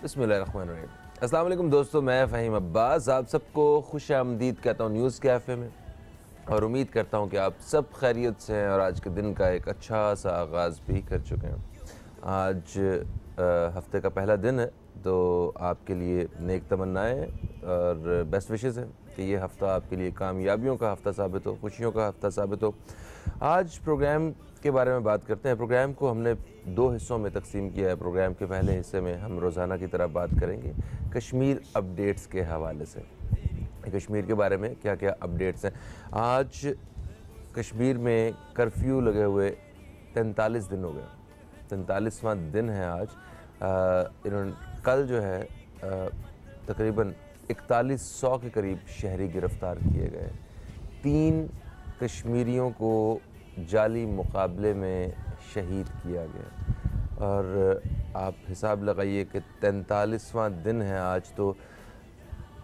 بسم اللہ الرحمن الرحیم۔ السلام علیکم دوستو، میں فہیم عباس آپ سب کو خوش آمدید کہتا ہوں نیوز کیفے میں، اور امید کرتا ہوں کہ آپ سب خیریت سے ہیں اور آج کے دن کا ایک اچھا سا آغاز بھی کر چکے ہیں۔ آج ہفتے کا پہلا دن ہے، تو آپ کے لیے نیک تمنائیں اور بیسٹ وشز ہیں کہ یہ ہفتہ آپ کے لیے کامیابیوں کا ہفتہ ثابت ہو، خوشیوں کا ہفتہ ثابت ہو۔ آج پروگرام کے بارے میں بات کرتے ہیں۔ پروگرام کو ہم نے دو حصوں میں تقسیم کیا ہے۔ پروگرام کے پہلے حصے میں ہم روزانہ کی طرح بات کریں گے کشمیر اپڈیٹس کے حوالے سے، کشمیر کے بارے میں کیا کیا اپڈیٹس ہیں۔ آج کشمیر میں کرفیو لگے ہوئے 43 دن ہو گئے، 43واں دن ہے آج۔ کل جو ہے تقریباً 4100 کے قریب شہری گرفتار کیے گئے، 3 کشمیریوں کو جعلی مقابلے میں شہید کیا گیا، اور آپ حساب لگائیے کہ 43واں دن ہے آج، تو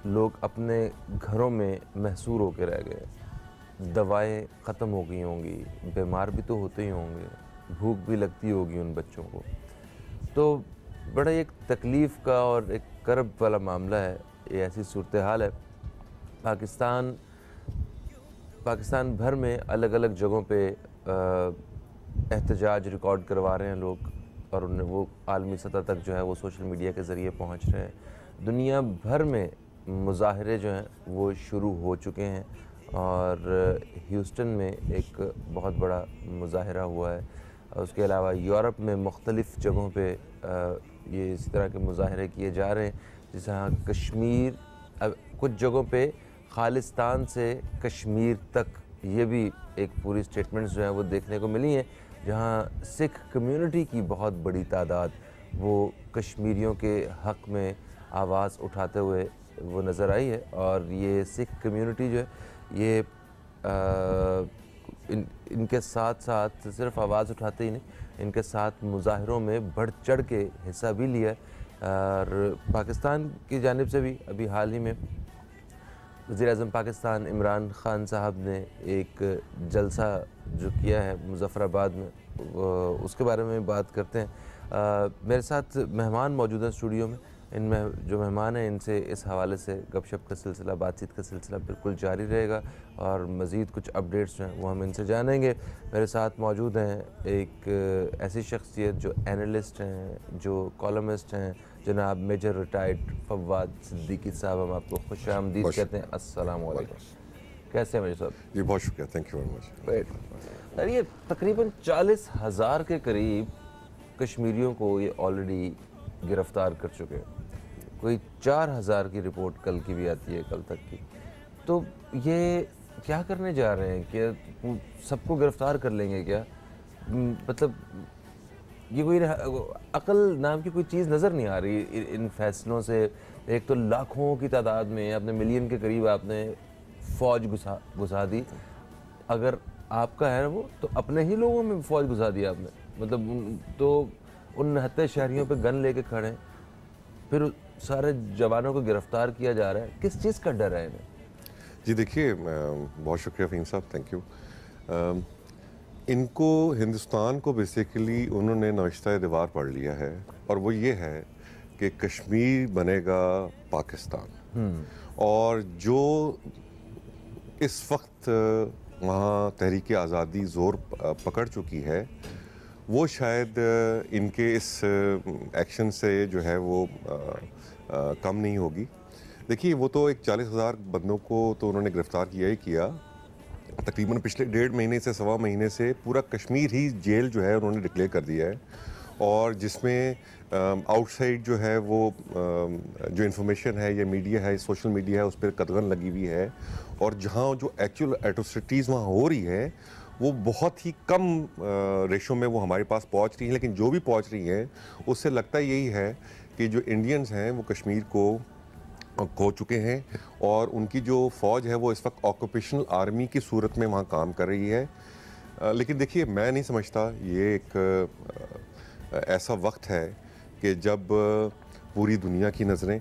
لوگ اپنے گھروں میں محصور ہو کے رہ گئے، دوائیں ختم ہو گئی ہوں گی، بیمار بھی تو ہوتے ہی ہوں گے، بھوک بھی لگتی ہوگی ان بچوں کو، تو بڑا ایک تکلیف کا اور ایک کرب والا معاملہ ہے۔ یہ ایسی صورتحال ہے۔ پاکستان بھر میں الگ الگ جگہوں پہ احتجاج ریکارڈ کروا رہے ہیں لوگ، اور وہ عالمی سطح تک جو ہے وہ سوشل میڈیا کے ذریعے پہنچ رہے ہیں۔ دنیا بھر میں مظاہرے جو ہیں وہ شروع ہو چکے ہیں، اور ہیوسٹن میں ایک بہت بڑا مظاہرہ ہوا ہے۔ اس کے علاوہ یورپ میں مختلف جگہوں پہ یہ اسی طرح کے مظاہرے کیے جا رہے ہیں، جس طرح کشمیر، کچھ جگہوں پہ خالصتان سے کشمیر تک، یہ بھی ایک پوری سٹیٹمنٹس جو ہیں وہ دیکھنے کو ملی ہیں، جہاں سکھ کمیونٹی کی بہت بڑی تعداد وہ کشمیریوں کے حق میں آواز اٹھاتے ہوئے وہ نظر آئی ہے۔ اور یہ سکھ کمیونٹی جو ہے یہ ان کے ساتھ ساتھ صرف آواز اٹھاتے ہی نہیں، ان کے ساتھ مظاہروں میں بڑھ چڑھ کے حصہ بھی لیا ہے۔ اور پاکستان کی جانب سے بھی ابھی حال ہی میں وزیر اعظم پاکستان عمران خان صاحب نے ایک جلسہ جو کیا ہے مظفر آباد میں، اس کے بارے میں بات کرتے ہیں۔ میرے ساتھ مہمان موجود ہیں اسٹوڈیو میں، ان میں جو مہمان ہیں ان سے اس حوالے سے گپ شپ کا سلسلہ، بات چیت کا سلسلہ بالکل جاری رہے گا، اور مزید کچھ اپڈیٹس جو ہیں وہ ہم ان سے جانیں گے۔ میرے ساتھ موجود ہیں ایک ایسی شخصیت جو اینالسٹ ہیں، جو کالمسٹ ہیں، جناب میجر ریٹائرڈ فواد صدیقی صاحب، ہم آپ کو خوش آمدید کہتے ہیں۔ السلام علیکم، کیسے ہیں میجر صاحب؟ جی بہت شکریہ، thank you very much. Great sir, یہ تقریباً 40,000 کے قریب کشمیریوں کو یہ آلریڈی گرفتار کر چکے ہیں، کوئی 4,000 کی رپورٹ کل کی بھی آتی ہے، کل تک کی۔ تو یہ کیا کرنے جا رہے ہیں کہ سب کو گرفتار کر لیں گے کیا؟ مطلب یہ کوئی عقل نام کی کوئی چیز نظر نہیں آ رہی ان فیصلوں سے۔ ایک تو لاکھوں کی تعداد میں، آپ نے ملین کے قریب آپ نے فوج گھسا دی، اگر آپ کا ہے وہ تو اپنے ہی لوگوں میں فوج گھسا دی آپ نے، مطلب تو ان نہتے شہریوں پہ گن لے کے کھڑے ہیں، پھر سارے جوانوں کو گرفتار کیا جا رہا ہے، کس چیز کا ڈر ہے انہیں؟ جی دیکھیے، بہت شکریہ فہیم صاحب، تھینک یو۔ ان کو ہندوستان کو بیسیکلی انہوں نے نوشتہ دیوار پڑھ لیا ہے، اور وہ یہ ہے کہ کشمیر بنے گا پاکستان، اور جو اس وقت وہاں تحریک آزادی زور پکڑ چکی ہے، وہ شاید ان کے اس ایکشن سے جو ہے وہ کم نہیں ہوگی۔ دیکھیے، وہ تو ایک 40,000 بندوں کو تو انہوں نے گرفتار کیا ہی کیا، تقریباً پچھلے 1.5 مہینے سے 1.25 مہینے سے پورا کشمیر ہی جیل جو ہے انہوں نے ڈکلیئر کر دیا ہے، اور جس میں آؤٹ سائڈ جو ہے وہ جو انفارمیشن ہے یا میڈیا ہے، سوشل میڈیا ہے، اس پہ قدغن لگی ہوئی ہے، اور جہاں جو ایکچوئل ایٹروسٹیز وہاں ہو رہی ہے وہ بہت ہی کم ریشو میں وہ ہمارے پاس پہنچ رہی ہیں، لیکن جو بھی پہنچ رہی ہیں اس سے لگتا یہی ہے کہ جو انڈینز ہیں وہ کشمیر کو کھو چکے ہیں، اور ان کی جو فوج ہے وہ اس وقت آکوپیشنل آرمی کی صورت میں وہاں کام کر رہی ہے۔ لیکن دیکھیے، میں نہیں سمجھتا یہ ایک ایسا وقت ہے کہ جب پوری دنیا کی نظریں،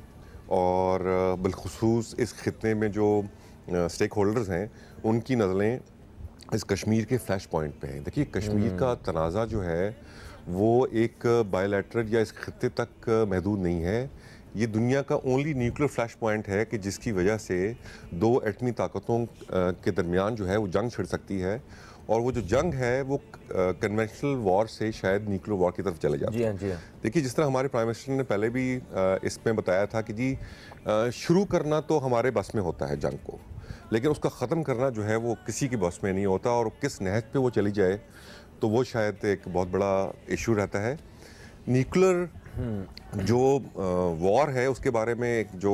اور بالخصوص اس خطے میں جو اسٹیک ہولڈرز ہیں ان کی نظریں اس کشمیر کے فلیش پوائنٹ پہ ہیں۔ دیکھیے، کشمیر کا تنازع جو ہے वो एक बायलैटरल या इस खत्ते तक महदूद नहीं है। ये दुनिया का ओनली न्यूक्लियर फ्लैश पॉइंट है कि जिसकी वजह से दो एटमी ताकतों के दरमियान जो है वो जंग छिड़ सकती है, और वो जो जंग है वो कन्वेंशनल वॉर से शायद न्यूक्लियर वॉर की तरफ चले जाती जी है। हाँ, जी हाँ। देखिए, जिस तरह हमारे प्राइम मिनिस्टर ने पहले भी इसमें बताया था कि जी शुरू करना तो हमारे बस में होता है जंग को, लेकिन उसका ख़त्म करना जो है वो किसी की बस में नहीं होता, और किस नहज पे वो चली जाए तो वो शायद एक बहुत बड़ा इशू रहता है। न्यूक्लियर जो वॉर है उसके बारे में एक जो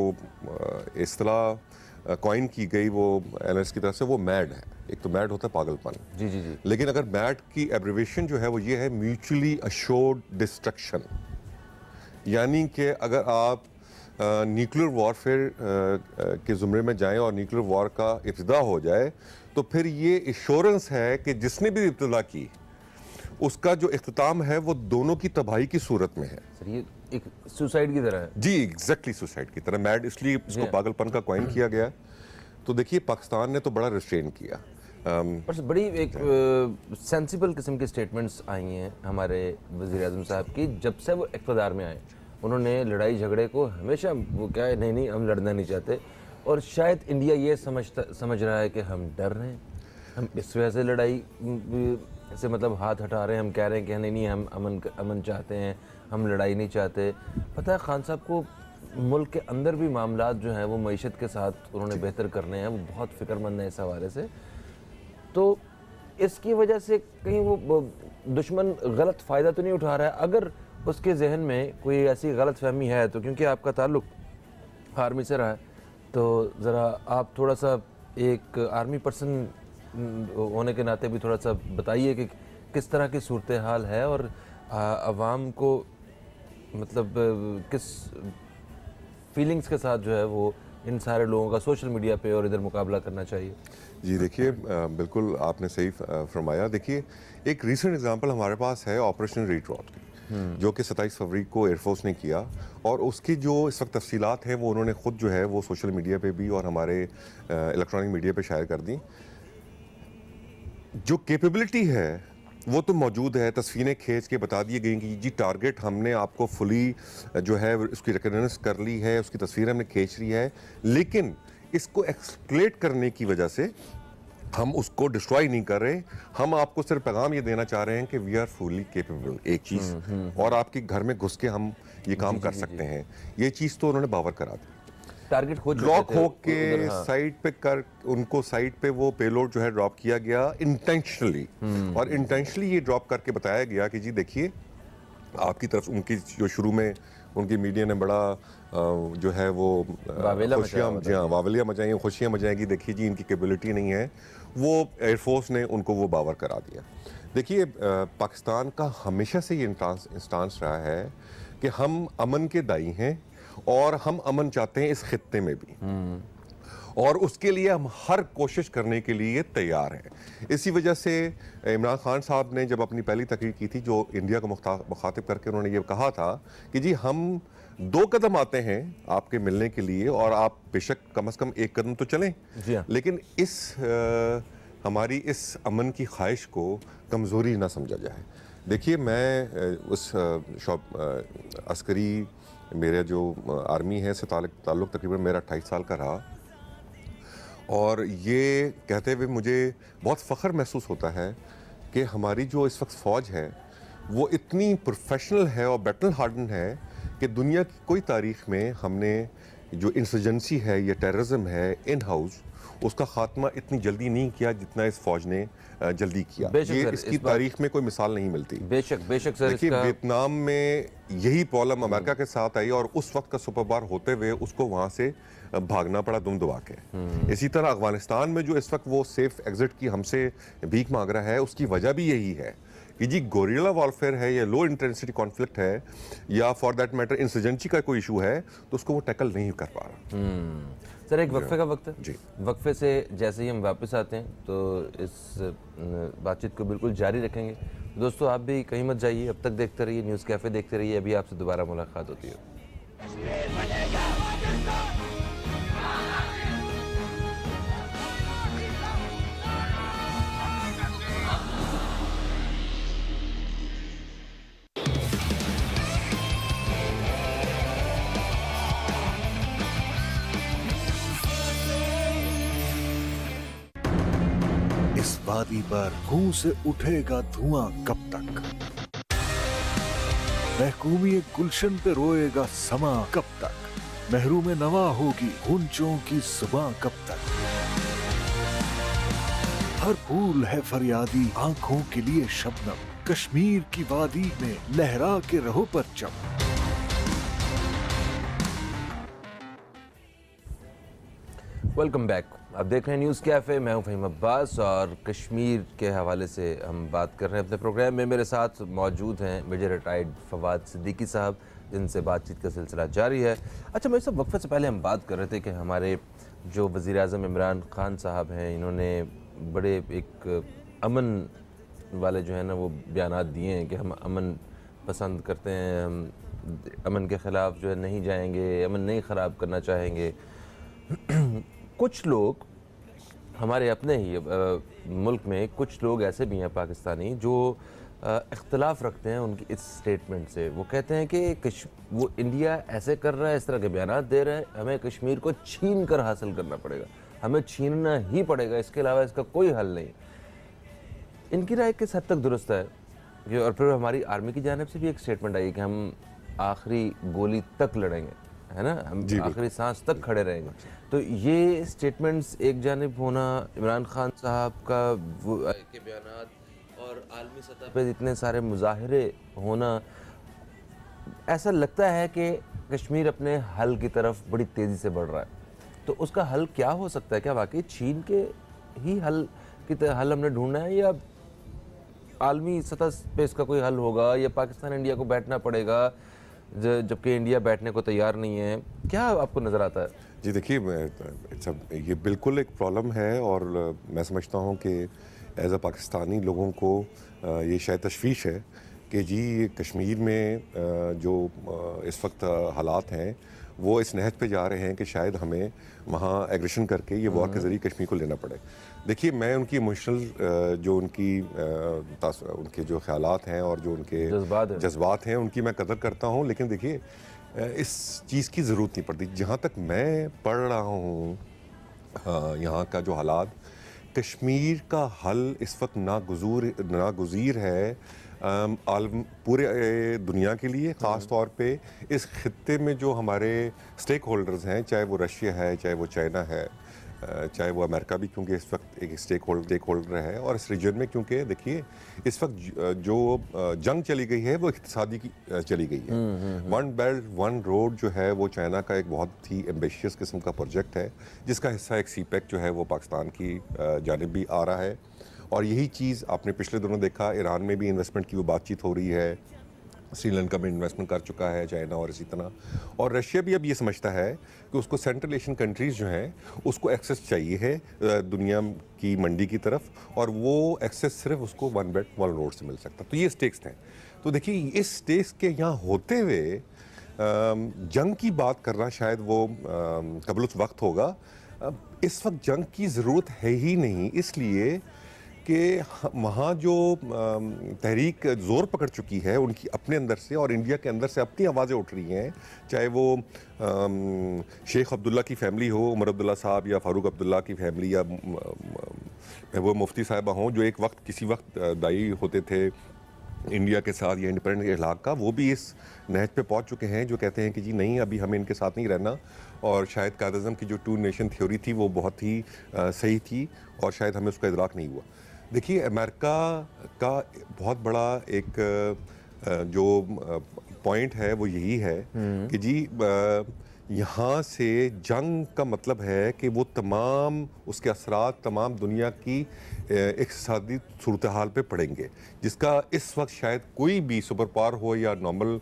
इस्तिलाह कॉइन की गई वो एनालिस्ट की तरफ से, वो मैड है। एक तो मैड होता है पागलपन, जी जी जी। लेकिन अगर मैड की एब्रिवेशन जो है वो ये है म्यूचुअली अश्योर्ड डिस्ट्रक्शन, यानी कि अगर आप न्यूक्लियर वॉरफेयर के ज़ुमरे में जाएं और न्यूक्लियर वॉर का इब्तिदा हो जाए तो फिर ये एश्योरेंस है कि जिसने भी इब्तिदा की उसका जो इख्तिताम है वो दोनों की तबाही की सूरत में है। सर ये एक सुसाइड की तरह है। जी, एग्जैक्टली सुसाइड की तरह। मैड इसलिए इसको पागलपन का कॉइन किया गया। तो देखिए, पाकिस्तान ने तो बड़ा रिस्ट्रेन किया। पर सर बड़ी एक सेंसिबल किस्म की स्टेटमेंट्स आई हैं हमारे वज़ीर आज़म साहब की जब से वो इक़्तिदार में आए। उन्होंने लड़ाई झगड़े को हमेशा वो क्या है, नहीं हम लड़ना नहीं चाहते, और शायद इंडिया ये समझ रहा है कि हम डर रहे हैं, हम इस वजह से लड़ाई से मतलब हाथ हटा रहे हैं, हम कह रहे हैं कि नहीं हम अमन चाहते हैं, हम लड़ाई नहीं चाहते। पता है खान साहब को मुल्क के अंदर भी मामलात जो हैं वो मईशत के साथ उन्होंने बेहतर करने हैं, वो बहुत फ़िक्रमंद है इस हवाले से। तो इसकी वजह से कहीं वो दुश्मन गलत फ़ायदा तो नहीं उठा रहा है? अगर उसके जहन में कोई ऐसी गलत फहमी है तो क्योंकि आपका ताल्लुक़ आर्मी से रहा है, तो ज़रा आप थोड़ा सा एक आर्मी पर्सन होने के नाते भी थोड़ा सा बताइए कि किस तरह की सूरत हाल है और आवाम को मतलब किस फीलिंग्स के साथ जो है वो इन सारे लोगों का सोशल मीडिया पे और इधर मुकाबला करना चाहिए। जी देखिए, बिल्कुल आपने सही फरमाया। देखिए, एक रीसेंट एग्जांपल हमारे पास है ऑपरेशन रीट्रॉट की, जो कि 27 फरवरी को एयरफोर्स ने किया, और उसकी जो इस वक्त तफसीलात हैं वो उन्होंने ख़ुद जो है वो सोशल मीडिया पे भी और हमारे इलेक्ट्रॉनिक मीडिया पे शायर कर दी। जो कैपेबिलिटी है वो तो मौजूद है, तस्वीरें खींच के बता दी गई कि जी टारगेट हमने आपको फुली जो है उसकी रिकग्नाइज कर ली है, उसकी तस्वीर हमने खींच ली है, लेकिन इसको एक्सक्लेट करने की वजह से हम उसको डिस्ट्रॉय नहीं कर रहे। हम आपको सिर्फ पैगाम ये देना चाह रहे हैं कि वी आर फुली केपेबल, एक चीज़, और आपके घर में घुस के हम ये काम कर सकते हैं। ये चीज़ तो उन्होंने बावर करा दी। टारगेट खुद लॉक हो के साइड पे कर उनको साइड पे वो पेलोड जो है ड्रॉप किया गया इंटेंशनली, और इंटेंशनली ये ड्रॉप करके बताया गया कि जी देखिए आपकी तरफ उनकी जो शुरू में उनकी मीडिया ने बड़ा जो है वो खुशियाँ, जी हाँ, वावलियाँ मचाई, खुशियाँ मचाएंगी, देखिए जी इनकी कैपेबिलिटी नहीं है, वो एयरफोर्स ने उनको वो बावर करा दिया। देखिए, पाकिस्तान का हमेशा से ये स्टांस रहा है कि हम अमन के दाई हैं और हम अमन चाहते हैं इस खित्ते में भी, और उसके लिए हम हर कोशिश करने के लिए तैयार हैं। इसी वजह से इमरान खान साहब ने जब अपनी पहली तकरीर की थी, जो इंडिया को मुखातिब करके उन्होंने ये कहा था कि जी हम 2 कदम आते हैं आपके मिलने के लिए, और आप बेशक कम से कम 1 कदम तो चलें, लेकिन इस हमारी इस अमन की ख्वाहिश को कमज़ोरी ना समझा जाए। देखिए, मैं उस अस्करी मेरा जो आर्मी है से ताल्लुक़ तकरीबन मेरा 28 साल का रहा, और ये कहते हुए मुझे बहुत फ़ख्र महसूस होता है कि हमारी जो इस वक्त फ़ौज है वो इतनी प्रोफेशनल है और बैटल हार्डन है कि दुनिया की कोई तारीख़ में हमने जो इंसर्जेंसी है या टेररिज्म है इन हाउस, उसका ख़ात्मा इतनी जल्दी नहीं किया जितना इस फ़ौज ने जल्दी किया। ये इसकी तारीख में कोई मिसाल नहीं मिलती। बेशक सर, देखिए वियतनाम में यही प्रॉब्लम अमेरिका के साथ आई, और उस वक्त का सुपर पावर होते हुए उसको वहाँ से भागना पड़ा दुम दबा के। इसी तरह अफगानिस्तान में जो इस वक्त वो सेफ एग्जिट की हमसे भीख मांग रहा है, उसकी वजह भी यही है कि जी गोरिल्ला वॉरफेयर है या लो इंटेंसिटी कॉन्फ्लिक्ट है या फॉर दैट मैटर इंसर्जेंसी का कोई इशू है, तो उसको वो टैकल नहीं कर पा रहा। सर एक वक्फे का वक्त है जी। वक्फे से जैसे ही हम वापस आते हैं तो इस बातचीत को बिल्कुल जारी रखेंगे। दोस्तों आप भी कहीं मत जाइए, अब तक देखते रहिए न्यूज़ कैफ़े, देखते रहिए, अभी आपसे दोबारा मुलाकात होती है। आबादी पर मुंह से उठेगा धुआं कब तक? महकूमी गुलशन पे रोएगा समा कब तक? महरूम नवा होगी गुंजों की जुबां कब तक? हर फूल है फरियादी आंखों के लिए शबनम, कश्मीर की वादी में लहरा के रहो परचम। Welcome back. आप देख रहे हैं न्यूज़ कैफ़े, मैं हूं फ़हीम अब्बास और कश्मीर के हवाले से हम बात कर रहे हैं अपने प्रोग्राम में। मेरे साथ मौजूद हैं मेजर रिटायर्ड फवाद सिद्दीकी साहब, जिनसे बातचीत का सिलसिला जारी है। अच्छा, मैं सब वक्फे से पहले हम बात कर रहे थे कि हमारे जो वज़ीर आज़म इमरान खान साहब हैं, इन्होंने बड़े एक अमन वाले जो है ना वो बयानात दिए हैं कि हम अमन पसंद करते हैं, हम अमन के ख़िलाफ़ जो है नहीं जाएंगे, अमन नहीं ख़राब करना चाहेंगे। कुछ लोग हमारे अपने ही मुल्क में कुछ लोग ऐसे भी हैं पाकिस्तानी जो इख्तलाफ रखते हैं उनकी इस स्टेटमेंट से। वो कहते हैं कि वो इंडिया ऐसे कर रहा है, इस तरह के बयानात दे रहा है, हमें कश्मीर को छीन कर हासिल करना पड़ेगा, हमें छीनना ही पड़ेगा, इसके अलावा इसका कोई हल नहीं। इनकी राय किस हद तक दुरुस्त है? ये और फिर हमारी आर्मी की जानिब से भी एक स्टेटमेंट आई कि हम आखिरी गोली तक लड़ेंगे, है ना, हम आखिरी सांस तक खड़े रहेंगे। तो ये स्टेटमेंट्स एक जानिब होना, इमरान खान साहब का वो के बयानात और आलमी सतह पे इतने सारे मुजाहरे होना, ऐसा लगता है कि कश्मीर अपने हल की तरफ बड़ी तेज़ी से बढ़ रहा है। तो उसका हल क्या हो सकता है? क्या वाकई चीन के ही हल हमने ढूंढना है, या आलमी सतह पे इसका कोई हल होगा, या पाकिस्तान इंडिया को बैठना पड़ेगा जबकि इंडिया बैठने को तैयार नहीं है? क्या आपको नज़र आता है? जी देखिए, ये बिल्कुल एक प्रॉब्लम है और मैं समझता हूँ कि एज अ पाकिस्तानी लोगों को ये शायद तशवीश है कि जी कश्मीर में जो इस वक्त हालात हैं वो इस नहज पे जा रहे हैं कि शायद हमें वहाँ एग्रेशन करके ये वॉर के ज़रिए कश्मीर को लेना पड़े। देखिए, मैं उनकी इमोशनल जो उनके जो ख्यालात हैं और जो उनके जज्बात हैं उनकी मैं कदर करता हूँ, लेकिन देखिए इस चीज़ की ज़रूरत नहीं पड़ती। जहाँ तक मैं पढ़ रहा हूँ यहाँ का जो हालात, कश्मीर का हल इस वक्त नागुज़ीर है पूरे दुनिया के लिए, ख़ास तौर पे इस खित्ते में जो हमारे स्टेक होल्डर्स हैं, चाहे वो रशिया है, चाहे वो चाइना है, चाहे वो अमेरिका भी क्योंकि इस वक्त एक स्टेक होल्डर है, और इस रीजन में क्योंकि देखिए इस वक्त जो जंग चली गई है वो इक़्तिसादी की चली गई है। वन बेल्ट वन रोड जो है वो चाइना का एक बहुत ही एम्बिशियस किस्म का प्रोजेक्ट है, जिसका हिस्सा एक सीपेक जो है वो पाकिस्तान की जानिब भी आ रहा है। और यही चीज़ आपने पिछले दिनों देखा, ईरान में भी इन्वेस्टमेंट की वो बातचीत हो रही है, श्रीलंका में इन्वेस्टमेंट कर चुका है चाइना, और इसी तरह। और रशिया भी अब ये समझता है कि उसको सेंट्रल एशियन कंट्रीज़ जो हैं उसको एक्सेस चाहिए है दुनिया की मंडी की तरफ, और वो एक्सेस सिर्फ उसको वन बेल्ट वन रोड से मिल सकता। तो ये स्टेक्स हैं। तो देखिए, इस स्टेक्स के यहाँ होते हुए जंग की बात करना शायद वो कबल उस वक्त होगा। इस वक्त जंग की ज़रूरत है ही नहीं, इसलिए कि वहाँ जो तहरीक ज़ोर पकड़ चुकी है उनकी अपने अंदर से, और इंडिया के अंदर से अपनी आवाज़ें उठ रही हैं, चाहे वो शेख अब्दुल्ला की फ़ैमिली हो, उमर अब्दुल्ला साहब, या फ़ारूक अब्दुल्ला की फ़ैमिली, या वो मुफ्ती साहिबा हों जो एक वक्त किसी वक्त दाई होते थे इंडिया के साथ या इंडिपेंडेंट इलाक़ का, वो भी इस नहज पे पहुंच चुके हैं, जो कहते हैं कि जी नहीं, अभी हमें इनके साथ नहीं रहना, और शायद कायद-ए-आज़म की जो टू नेशन थ्योरी थी वो बहुत ही सही थी, और शायद हमें उसका इदराक नहीं हुआ। देखिए, अमेरिका का बहुत बड़ा एक जो पॉइंट है वो यही है कि जी यहाँ से जंग का मतलब है कि वो तमाम उसके असरात तमाम दुनिया की इक़्तिसादी सूरत हाल पे पड़ेंगे, जिसका इस वक्त शायद कोई भी सुपर पावर हो या नॉर्मल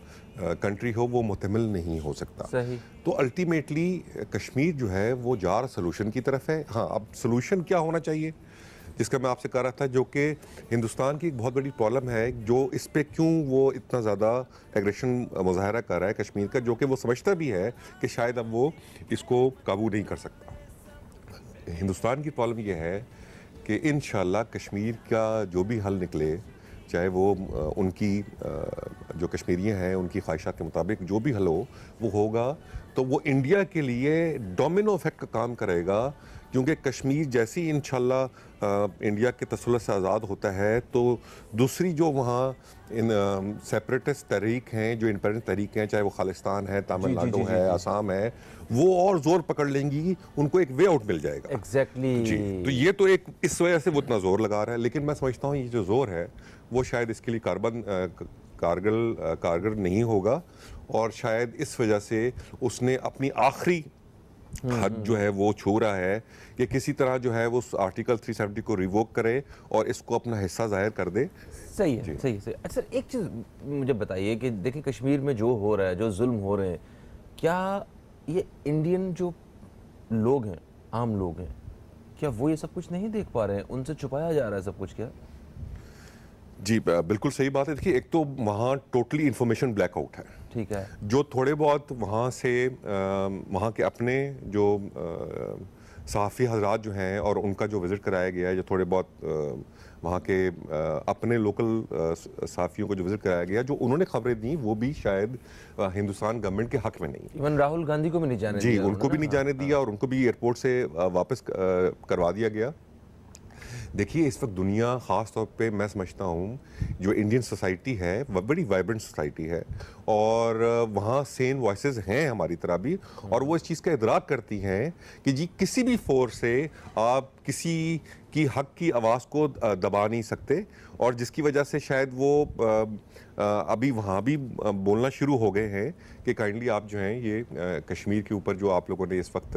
कंट्री हो वो मुहतमिल नहीं हो सकता। सही। तो अल्टीमेटली कश्मीर जो है वो जा रहा सोल्यूशन की तरफ है। हाँ, अब सोल्यूशन क्या होना चाहिए, जिसका मैं आपसे कह रहा था, जो कि हिंदुस्तान की एक बहुत बड़ी प्रॉब्लम है, जो इस पे क्यों वो इतना ज़्यादा एग्रेशन मुज़ाहरा कर रहा है कश्मीर का, जो कि वो समझता भी है कि शायद अब वो इसको काबू नहीं कर सकता। हिंदुस्तान की प्रॉब्लम ये है कि इंशाल्लाह कश्मीर का जो भी हल निकले, चाहे वो उनकी جو کشمیریاں ہیں ان کی خواہشات کے مطابق جو بھی حل ہو وہ ہوگا تو وہ انڈیا کے لیے ڈومینو افیکٹ کا کام کرے گا، کیونکہ کشمیر جیسی انشاءاللہ انڈیا کے تسلط سے آزاد ہوتا ہے تو دوسری جو وہاں ان سیپریٹسٹ تحریک ہیں، جو انڈیپینڈنٹ تحریک ہیں، چاہے وہ خالستان ہے، تامل ناڈو ہے، آسام ہے، وہ اور زور پکڑ لیں گی، ان کو ایک وے آؤٹ مل جائے گا۔ ایگزیکٹلی جی، تو یہ تو ایک اس وجہ سے وہ اتنا زور لگا رہا ہے، لیکن میں سمجھتا ہوں یہ جو زور ہے وہ شاید اس کے لیے کارگر نہیں ہوگا، اور شاید اس وجہ سے اس نے اپنی آخری حد جو ہے وہ چھو رہا ہے کہ کسی طرح جو ہے وہ آرٹیکل 370 کو ریووک کرے اور اس کو اپنا حصہ ظاہر کر دے۔ صحیح ہے، صحیح ہے۔ اچھا ایک چیز مجھے بتائیے کہ دیکھیں کشمیر میں جو ہو رہا ہے، جو ظلم ہو رہے ہیں، کیا یہ انڈین جو لوگ ہیں، عام لوگ ہیں، کیا وہ یہ سب کچھ نہیں دیکھ پا رہے ہیں؟ ان سے چھپایا جا رہا ہے سب کچھ کیا؟ جی بالکل صحیح بات ہے۔ دیکھیے ایک تو وہاں ٹوٹلی انفارمیشن بلیک آؤٹ ہے، ٹھیک ہے، جو تھوڑے بہت وہاں سے وہاں کے اپنے جو صحافی حضرات جو ہیں اور ان کا جو وزٹ کرایا گیا ہے، جو تھوڑے بہت وہاں کے اپنے لوکل صحافیوں کو جو وزٹ کرایا گیا، جو انہوں نے خبریں دیں وہ بھی شاید ہندوستان گورنمنٹ کے حق میں نہیں۔ ایون راہل گاندھی کو بھی نہیں جانے دیا، جی ان کو بھی نہیں جانے دیا اور ان کو بھی ایئرپورٹ سے واپس کروا دیا گیا۔ دیکھیے اس وقت دنیا، خاص طور پہ میں سمجھتا ہوں جو انڈین سوسائٹی ہے وہ بڑی وائبرنٹ سوسائٹی ہے، اور وہاں سین وائسز ہیں ہماری طرح بھی، اور وہ اس چیز کا ادراک کرتی ہیں کہ جی کسی بھی فورس سے آپ کسی کی حق کی آواز کو دبا نہیں سکتے، اور جس کی وجہ سے شاید وہ ابھی وہاں بھی بولنا شروع ہو گئے ہیں کہ کائنڈلی آپ جو ہیں یہ کشمیر کے اوپر جو آپ لوگوں نے اس وقت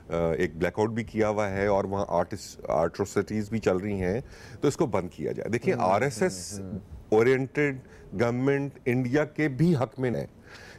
ایک بلیک آؤٹ بھی کیا ہوا ہے اور وہاں آرٹروسٹیز بھی چل رہی ہیں، تو اس کو بند کیا جائے۔ دیکھیں R S S oriented government India کے بھی حق میں ہے،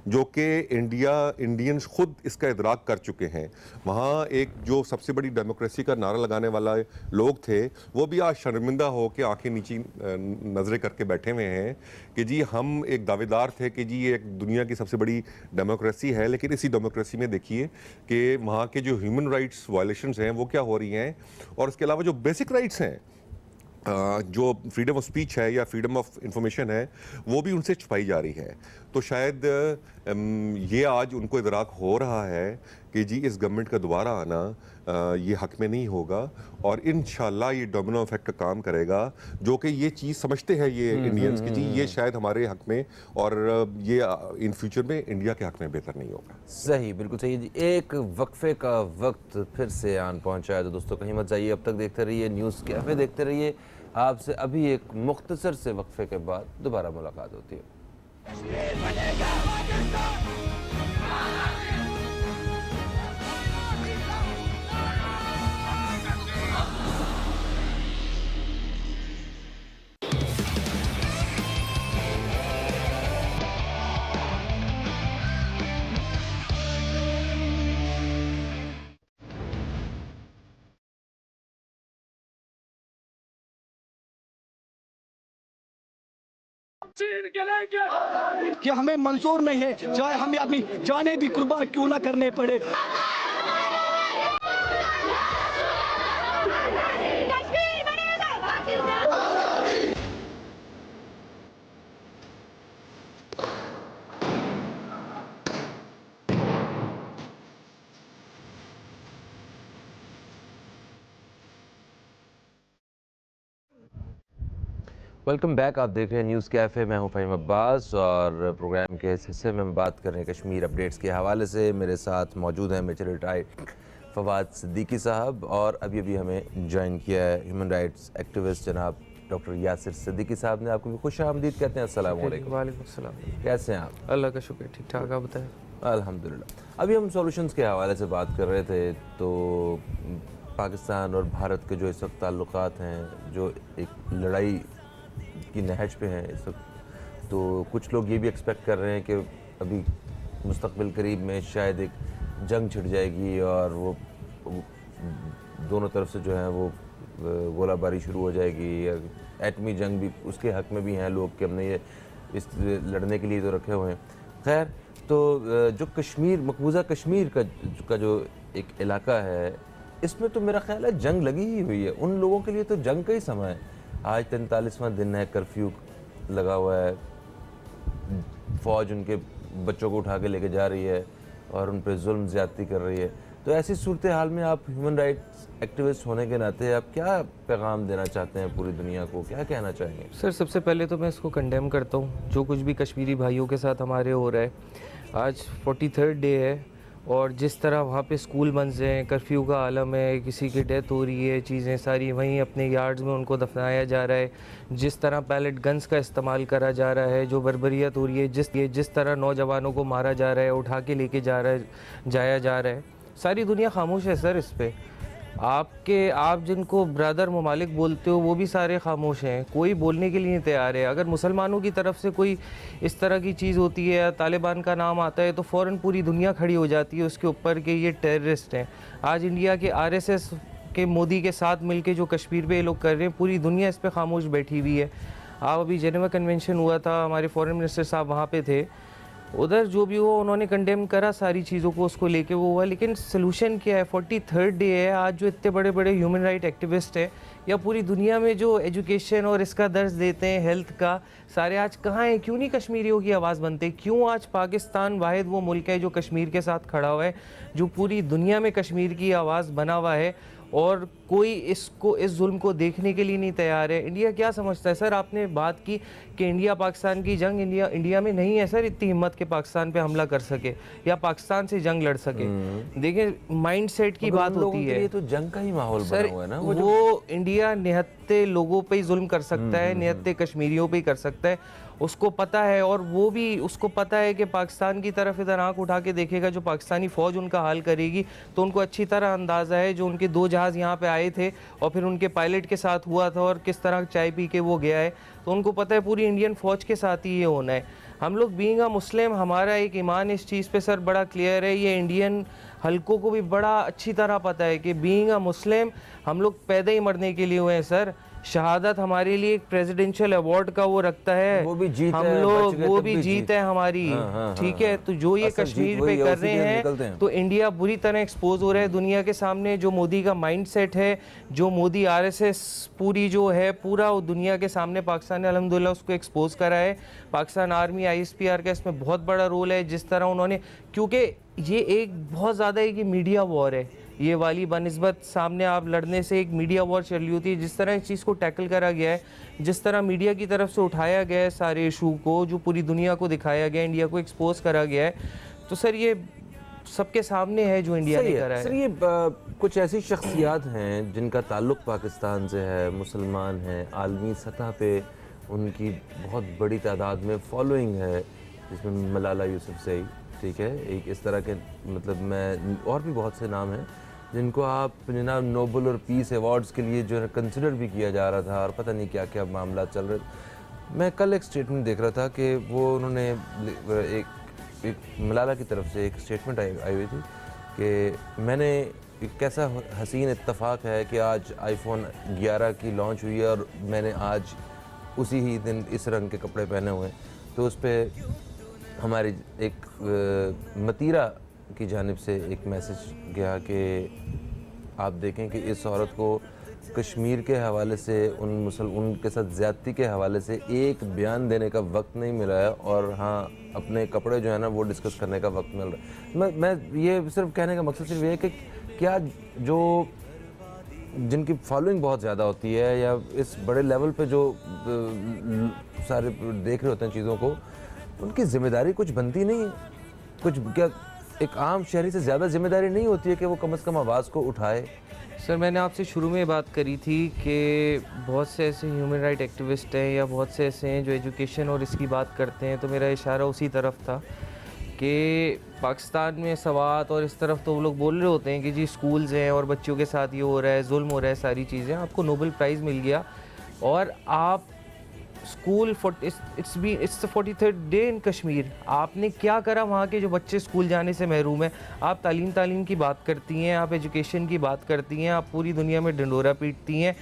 جو کہ انڈینز خود اس کا ادراک کر چکے ہیں۔ وہاں ایک جو سب سے بڑی ڈیموکریسی کا نعرہ لگانے والا لوگ تھے، وہ بھی آج شرمندہ ہو کے آنکھیں نیچی نظریں کر کے بیٹھے ہوئے ہیں کہ جی ہم ایک دعوے دار تھے کہ جی یہ ایک دنیا کی سب سے بڑی ڈیموکریسی ہے، لیکن اسی ڈیموکریسی میں دیکھیے کہ وہاں کے جو ہیومن رائٹس وائلیشنز ہیں وہ کیا ہو رہی ہیں، اور اس کے علاوہ جو بیسک رائٹس ہیں، جو فریڈم آف سپیچ ہے یا فریڈم آف انفارمیشن ہے، وہ بھی ان سے چھپائی جا رہی ہے۔ تو شاید یہ آج ان کو ادراک ہو رہا ہے کہ جی اس گورنمنٹ کا دوبارہ آنا یہ حق میں نہیں ہوگا، اور انشاءاللہ یہ ڈومینو افیکٹ کا کام کرے گا، جو کہ یہ چیز سمجھتے ہیں یہ انڈینز کہ جی یہ شاید ہمارے حق میں، اور یہ ان فیوچر میں انڈیا کے حق میں بہتر نہیں ہوگا۔ صحیح، بالکل صحیح جی۔ ایک وقفے کا وقت پھر سے آن پہنچا ہے، تو دوستوں کہیں مت جائیے، اب تک دیکھتے رہیے نیوز کیفے، دیکھتے رہیے۔ آپ سے ابھی ایک مختصر سے وقفے کے بعد دوبارہ ملاقات ہوتی ہے۔ کہ ہمیں منظور نہیں ہے، چاہے ہمیں اپنی جانیں بھی قربان کیوں نہ کرنے پڑے۔ ویلکم بیک، آپ دیکھ رہے ہیں نیوز کیفے، میں ہوں فہیم عباس، اور پروگرام کے اس حصے میں ہم بات کر رہے ہیں کشمیر اپڈیٹس کے حوالے سے۔ میرے ساتھ موجود ہیں میجر ریٹائرڈ فواد صدیقی صاحب، اور ابھی ہمیں جوائن کیا ہے ہیومن رائٹس ایکٹیوسٹ جناب ڈاکٹر یاسر صدیقی صاحب نے۔ آپ کو بھی خوش آمدید کہتے ہیں۔ السلام علیکم۔ وعلیکم السلام۔ کیسے ہیں آپ؟ اللہ کا شکر، ٹھیک ٹھاک، آپ بتائیں۔ الحمدللہ۔ ابھی ہم سولوشنز کے حوالے سے بات کر رہے تھے، تو پاکستان اور بھارت کے جو اس وقت تعلقات ہیں، جو ایک لڑائی کی نہج پہ ہیں اس وقت، تو کچھ لوگ یہ بھی ایکسپیکٹ کر رہے ہیں کہ ابھی مستقبل قریب میں شاید ایک جنگ چھڑ جائے گی، اور وہ دونوں طرف سے جو ہے وہ گولہ باری شروع ہو جائے گی، یا ایٹمی جنگ بھی اس کے حق میں بھی ہیں لوگ کہ ہم نے یہ اس لڑنے کے لیے تو رکھے ہوئے ہیں۔ خیر، تو جو کشمیر، مقبوضہ کشمیر کا جو ایک علاقہ ہے، اس میں تو میرا خیال ہے جنگ لگی ہی ہوئی ہے۔ ان لوگوں کے لیے تو جنگ کا ہی سماں ہے۔ آج 43واں دن ہے، کرفیو لگا ہوا ہے، فوج ان کے بچوں کو اٹھا کے لے کے جا رہی ہے اور ان پہ ظلم زیادتی کر رہی ہے. تو ایسی صورتحال میں آپ ہیومن رائٹس ایکٹیوسٹ ہونے کے ناطے آپ کیا پیغام دینا چاہتے ہیں پوری دنیا کو, کیا کہنا چاہیں گے؟ سر سب سے پہلے تو میں اس کو کنڈیم کرتا ہوں جو کچھ بھی کشمیری بھائیوں کے ساتھ ہمارے ہو رہا ہے. آج 43rd ڈے ہے اور جس طرح وہاں پہ اسکول بند ہیں, کرفیو کا عالم ہے, کسی کی ڈیتھ ہو رہی ہے, چیزیں ساری وہیں اپنے یارڈز میں ان کو دفنایا جا رہا ہے, جس طرح پیلٹ گنز کا استعمال کرا جا رہا ہے, جو بربریت ہو رہی ہے, جس طرح نوجوانوں کو مارا جا رہا ہے, اٹھا کے لے کے جایا جا رہا ہے, ساری دنیا خاموش ہے سر اس پہ. آپ جن کو برادر ممالک بولتے ہو وہ بھی سارے خاموش ہیں, کوئی بولنے کے لیے نہیں تیار ہے. اگر مسلمانوں کی طرف سے کوئی اس طرح کی چیز ہوتی ہے, طالبان کا نام آتا ہے, تو فوراً پوری دنیا کھڑی ہو جاتی ہے اس کے اوپر کہ یہ ٹیررسٹ ہیں. آج انڈیا کے RSS کے مودی کے ساتھ مل کے جو کشمیر پہ یہ لوگ کر رہے ہیں, پوری دنیا اس پہ خاموش بیٹھی ہوئی ہے. آپ ابھی جنیوا کنونشن ہوا تھا, ہمارے فورن منسٹر صاحب وہاں پہ تھے, ادھر جو بھی ہوا انہوں نے کنڈیم کرا ساری چیزوں کو, اس کو لے کے وہ ہوا. لیکن سلوشن کیا ہے؟ 43rd ڈے ہے آج. جو اتنے بڑے بڑے ہیومن رائٹ ایکٹیوسٹ ہیں یا پوری دنیا میں جو ایجوکیشن اور اس کا درس دیتے ہیں, ہیلتھ کا, سارے آج کہاں ہیں؟ کیوں نہیں کشمیریوں کی آواز بنتے؟ کیوں آج پاکستان واحد وہ ملک ہے جو کشمیر کے ساتھ کھڑا ہوا ہے, جو پوری دنیا میں کشمیر کی آواز بنا ہوا ہے, اور کوئی اس ظلم کو دیکھنے کے لیے نہیں تیار ہے؟ انڈیا کیا سمجھتا ہے سر؟ آپ نے بات کی کہ انڈیا پاکستان کی جنگ انڈیا میں نہیں ہے سر اتنی ہمت کہ پاکستان پہ حملہ کر سکے یا پاکستان سے جنگ لڑ سکے. دیکھیں مائنڈ سیٹ کی بات ہوتی ہے. یہ تو جنگ کا ہی ماحول سر بنا ہوا ہے نا. وہ انڈیا نہتے لوگوں پہ ہی ظلم کر سکتا ہے, نہتے کشمیریوں پہ ہی کر سکتا ہے, اس کو پتہ ہے. اور وہ بھی اس کو پتہ ہے کہ پاکستان کی طرف ادھر آنکھ اٹھا کے دیکھے گا جو پاکستانی فوج ان کا حال کرے گی, تو ان کو اچھی طرح اندازہ ہے جو ان کے 2 جہاز یہاں پہ آئے تھے اور پھر ان کے پائلٹ کے ساتھ ہوا تھا اور کس طرح چائے پی کے وہ گیا ہے, تو ان کو پتہ ہے پوری انڈین فوج کے ساتھ ہی یہ ہونا ہے. ہم لوگ بینگ اے مسلم, ہمارا ایک ایمان اس چیز پہ سر بڑا کلیئر ہے. یہ انڈین حلقوں کو بھی بڑا اچھی طرح پتہ ہے کہ بینگ اے مسلم ہم لوگ پیدا ہی مرنے کے لیے ہوئے ہیں سر. شہادت ہمارے لیے ایک پریزیڈنشل ایوارڈ کا وہ رکھتا ہے, وہ بھی جیت ہم ہے, لوگ بچ گئے وہ تب بھی بھی جیت ہے ہماری. ٹھیک ہے, تو جو یہ اصل جیت کشمیر وہی پہ ہے, کر اسی رہے کے ہیں نکلتے ہیں. تو انڈیا بری طرح ایکسپوز ہو رہا ہے دنیا کے سامنے. جو مودی کا مائنڈ سیٹ ہے, جو مودی RSS پوری جو ہے, پورا دنیا کے سامنے پاکستان نے الحمدللہ اس کو ایکسپوز کرا ہے. پاکستان آرمی ISPR کا اس میں بہت بڑا رول ہے. جس طرح انہوں نے, کیونکہ یہ ایک بہت زیادہ ایک میڈیا وار ہے یہ والی, بنسبت سامنے آپ لڑنے سے ایک میڈیا وار چل رہی ہوتی ہے. جس طرح اس چیز کو ٹیکل کرا گیا ہے, جس طرح میڈیا کی طرف سے اٹھایا گیا ہے سارے ایشو کو, جو پوری دنیا کو دکھایا گیا, انڈیا کو ایکسپوز کرا گیا ہے, تو سر یہ سب کے سامنے ہے جو انڈیا نے کرا ہے. سر یہ کچھ ایسی شخصیات ہیں جن کا تعلق پاکستان سے ہے, مسلمان ہیں, عالمی سطح پہ ان کی بہت بڑی تعداد میں فالوئنگ ہے, جس میں ملالہ یوسفزئی, ٹھیک ہے, ایک اس طرح کے مطلب میں اور بھی بہت سے نام ہیں جن کو آپ جناب نوبل اور پیس ایوارڈز کے لیے جو ہے کنسیڈر بھی کیا جا رہا تھا, اور پتہ نہیں کیا کیا معاملات چل رہے. میں کل ایک سٹیٹمنٹ دیکھ رہا تھا کہ وہ انہوں نے ایک ملالہ کی طرف سے ایک سٹیٹمنٹ آئی ہوئی تھی کہ میں نے ایک کیسا حسین اتفاق ہے کہ آج iPhone 11 کی لانچ ہوئی ہے اور میں نے آج اسی ہی دن اس رنگ کے کپڑے پہنے ہوئے ہیں. تو اس پہ ہماری ایک متیرہ کی جانب سے ایک میسج گیا کہ آپ دیکھیں کہ اس عورت کو کشمیر کے حوالے سے ان کے ساتھ زیادتی کے حوالے سے ایک بیان دینے کا وقت نہیں ملا ہے, اور ہاں اپنے کپڑے جو ہے نا وہ ڈسکس کرنے کا وقت مل رہا ہے. میں یہ صرف کہنے کا مقصد صرف یہ ہے کہ کیا جو جن کی فالوئنگ بہت زیادہ ہوتی ہے یا اس بڑے لیول پہ جو سارے دیکھ رہے ہوتے ہیں چیزوں کو, ان کی ذمہ داری کچھ بنتی نہیں ہے؟ کچھ کیا ایک عام شہری سے زیادہ ذمہ داری نہیں ہوتی ہے کہ وہ کم از کم آواز کو اٹھائے؟ سر میں نے آپ سے شروع میں بات کری تھی کہ بہت سے ایسے ہیومن رائٹ ایکٹیوسٹ ہیں یا بہت سے ایسے ہیں جو ایجوکیشن اور اس کی بات کرتے ہیں, تو میرا اشارہ اسی طرف تھا کہ پاکستان میں سوات اور اس طرف تو وہ لوگ بول رہے ہوتے ہیں کہ جی اسکولز ہیں اور بچوں کے ساتھ یہ ہو رہا ہے, ظلم ہو رہا ہے, ساری چیزیں. آپ کو نوبل پرائز مل گیا اور آپ اسکول اٹس 43rd ڈے ان کشمیر, آپ نے کیا کرا وہاں کے جو بچے اسکول جانے سے محروم ہیں؟ آپ تعلیم کی بات کرتی ہیں, آپ ایجوکیشن کی بات کرتی ہیں, آپ پوری دنیا میں ڈنڈورا پیٹتی ہیں,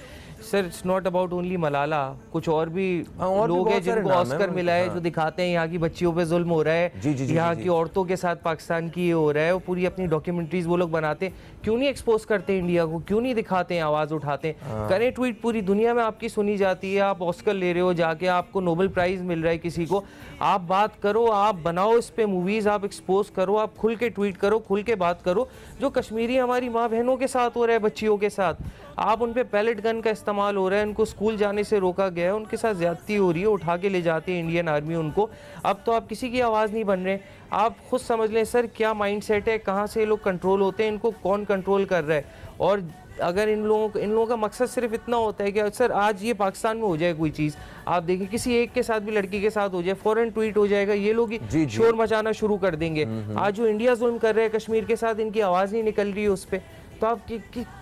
sir it's not about only Malala, कुछ और भी और भी लोग बहुत हैं सारे जिनको नाम हैं ऑस्कर उनके, मिला है, हाँ। जो दिखाते हैं यहाँ की बच्चियों पे जुल्म हो रहा है, जी, जी, जी, यहाँ जी, की जी। औरतों के साथ पाकिस्तान की ये हो रहा है, वो पूरी अपनी डॉक्यूमेंट्रीज वो लोग बनाते हैं। क्यों नहीं एक्सपोज करते इंडिया को, क्यों नहीं दिखाते हैं, आवाज़ उठाते हैं? करें ट्वीट, पूरी दुनिया में आपकी सुनी जाती है, आप ऑस्कर ले रहे हो जाके, आपको नोबेल प्राइज़ मिल रहा है किसी को, आप बात करो, आप बनाओ इस पे मूवीज़, आप एक्सपोज करो, आप खुल के ट्वीट करो, खुल के बात करो। जो कश्मीरी हमारी माँ बहनों के साथ हो रहा है, बच्चियों के साथ, आप उन पे पैलेट गन का इस्तेमाल हो रहा है, उनको स्कूल जाने से रोका गया है, उनके साथ ज़्यादती हो रही है, उठा के ले जाती है इंडियन आर्मी उनको। अब तो आप किसी की आवाज़ नहीं बन रहे। आप खुद समझ लें सर क्या माइंडसेट है, कहाँ से ये लोग कंट्रोल होते हैं, इनको कौन कंट्रोल कर रहा है। और अगर इन लोगों का मकसद सिर्फ इतना होता है कि सर आज ये पाकिस्तान में हो जाए कोई चीज़, आप देखिए किसी एक के साथ भी, लड़की के साथ हो जाए, फौरन ट्वीट हो जाएगा, ये लोग ही शोर मचाना शुरू कर देंगे। आज जो इंडिया जुल्म कर रहा है कश्मीर के साथ, इनकी आवाज़ नहीं निकल रही है उस पर, तो आप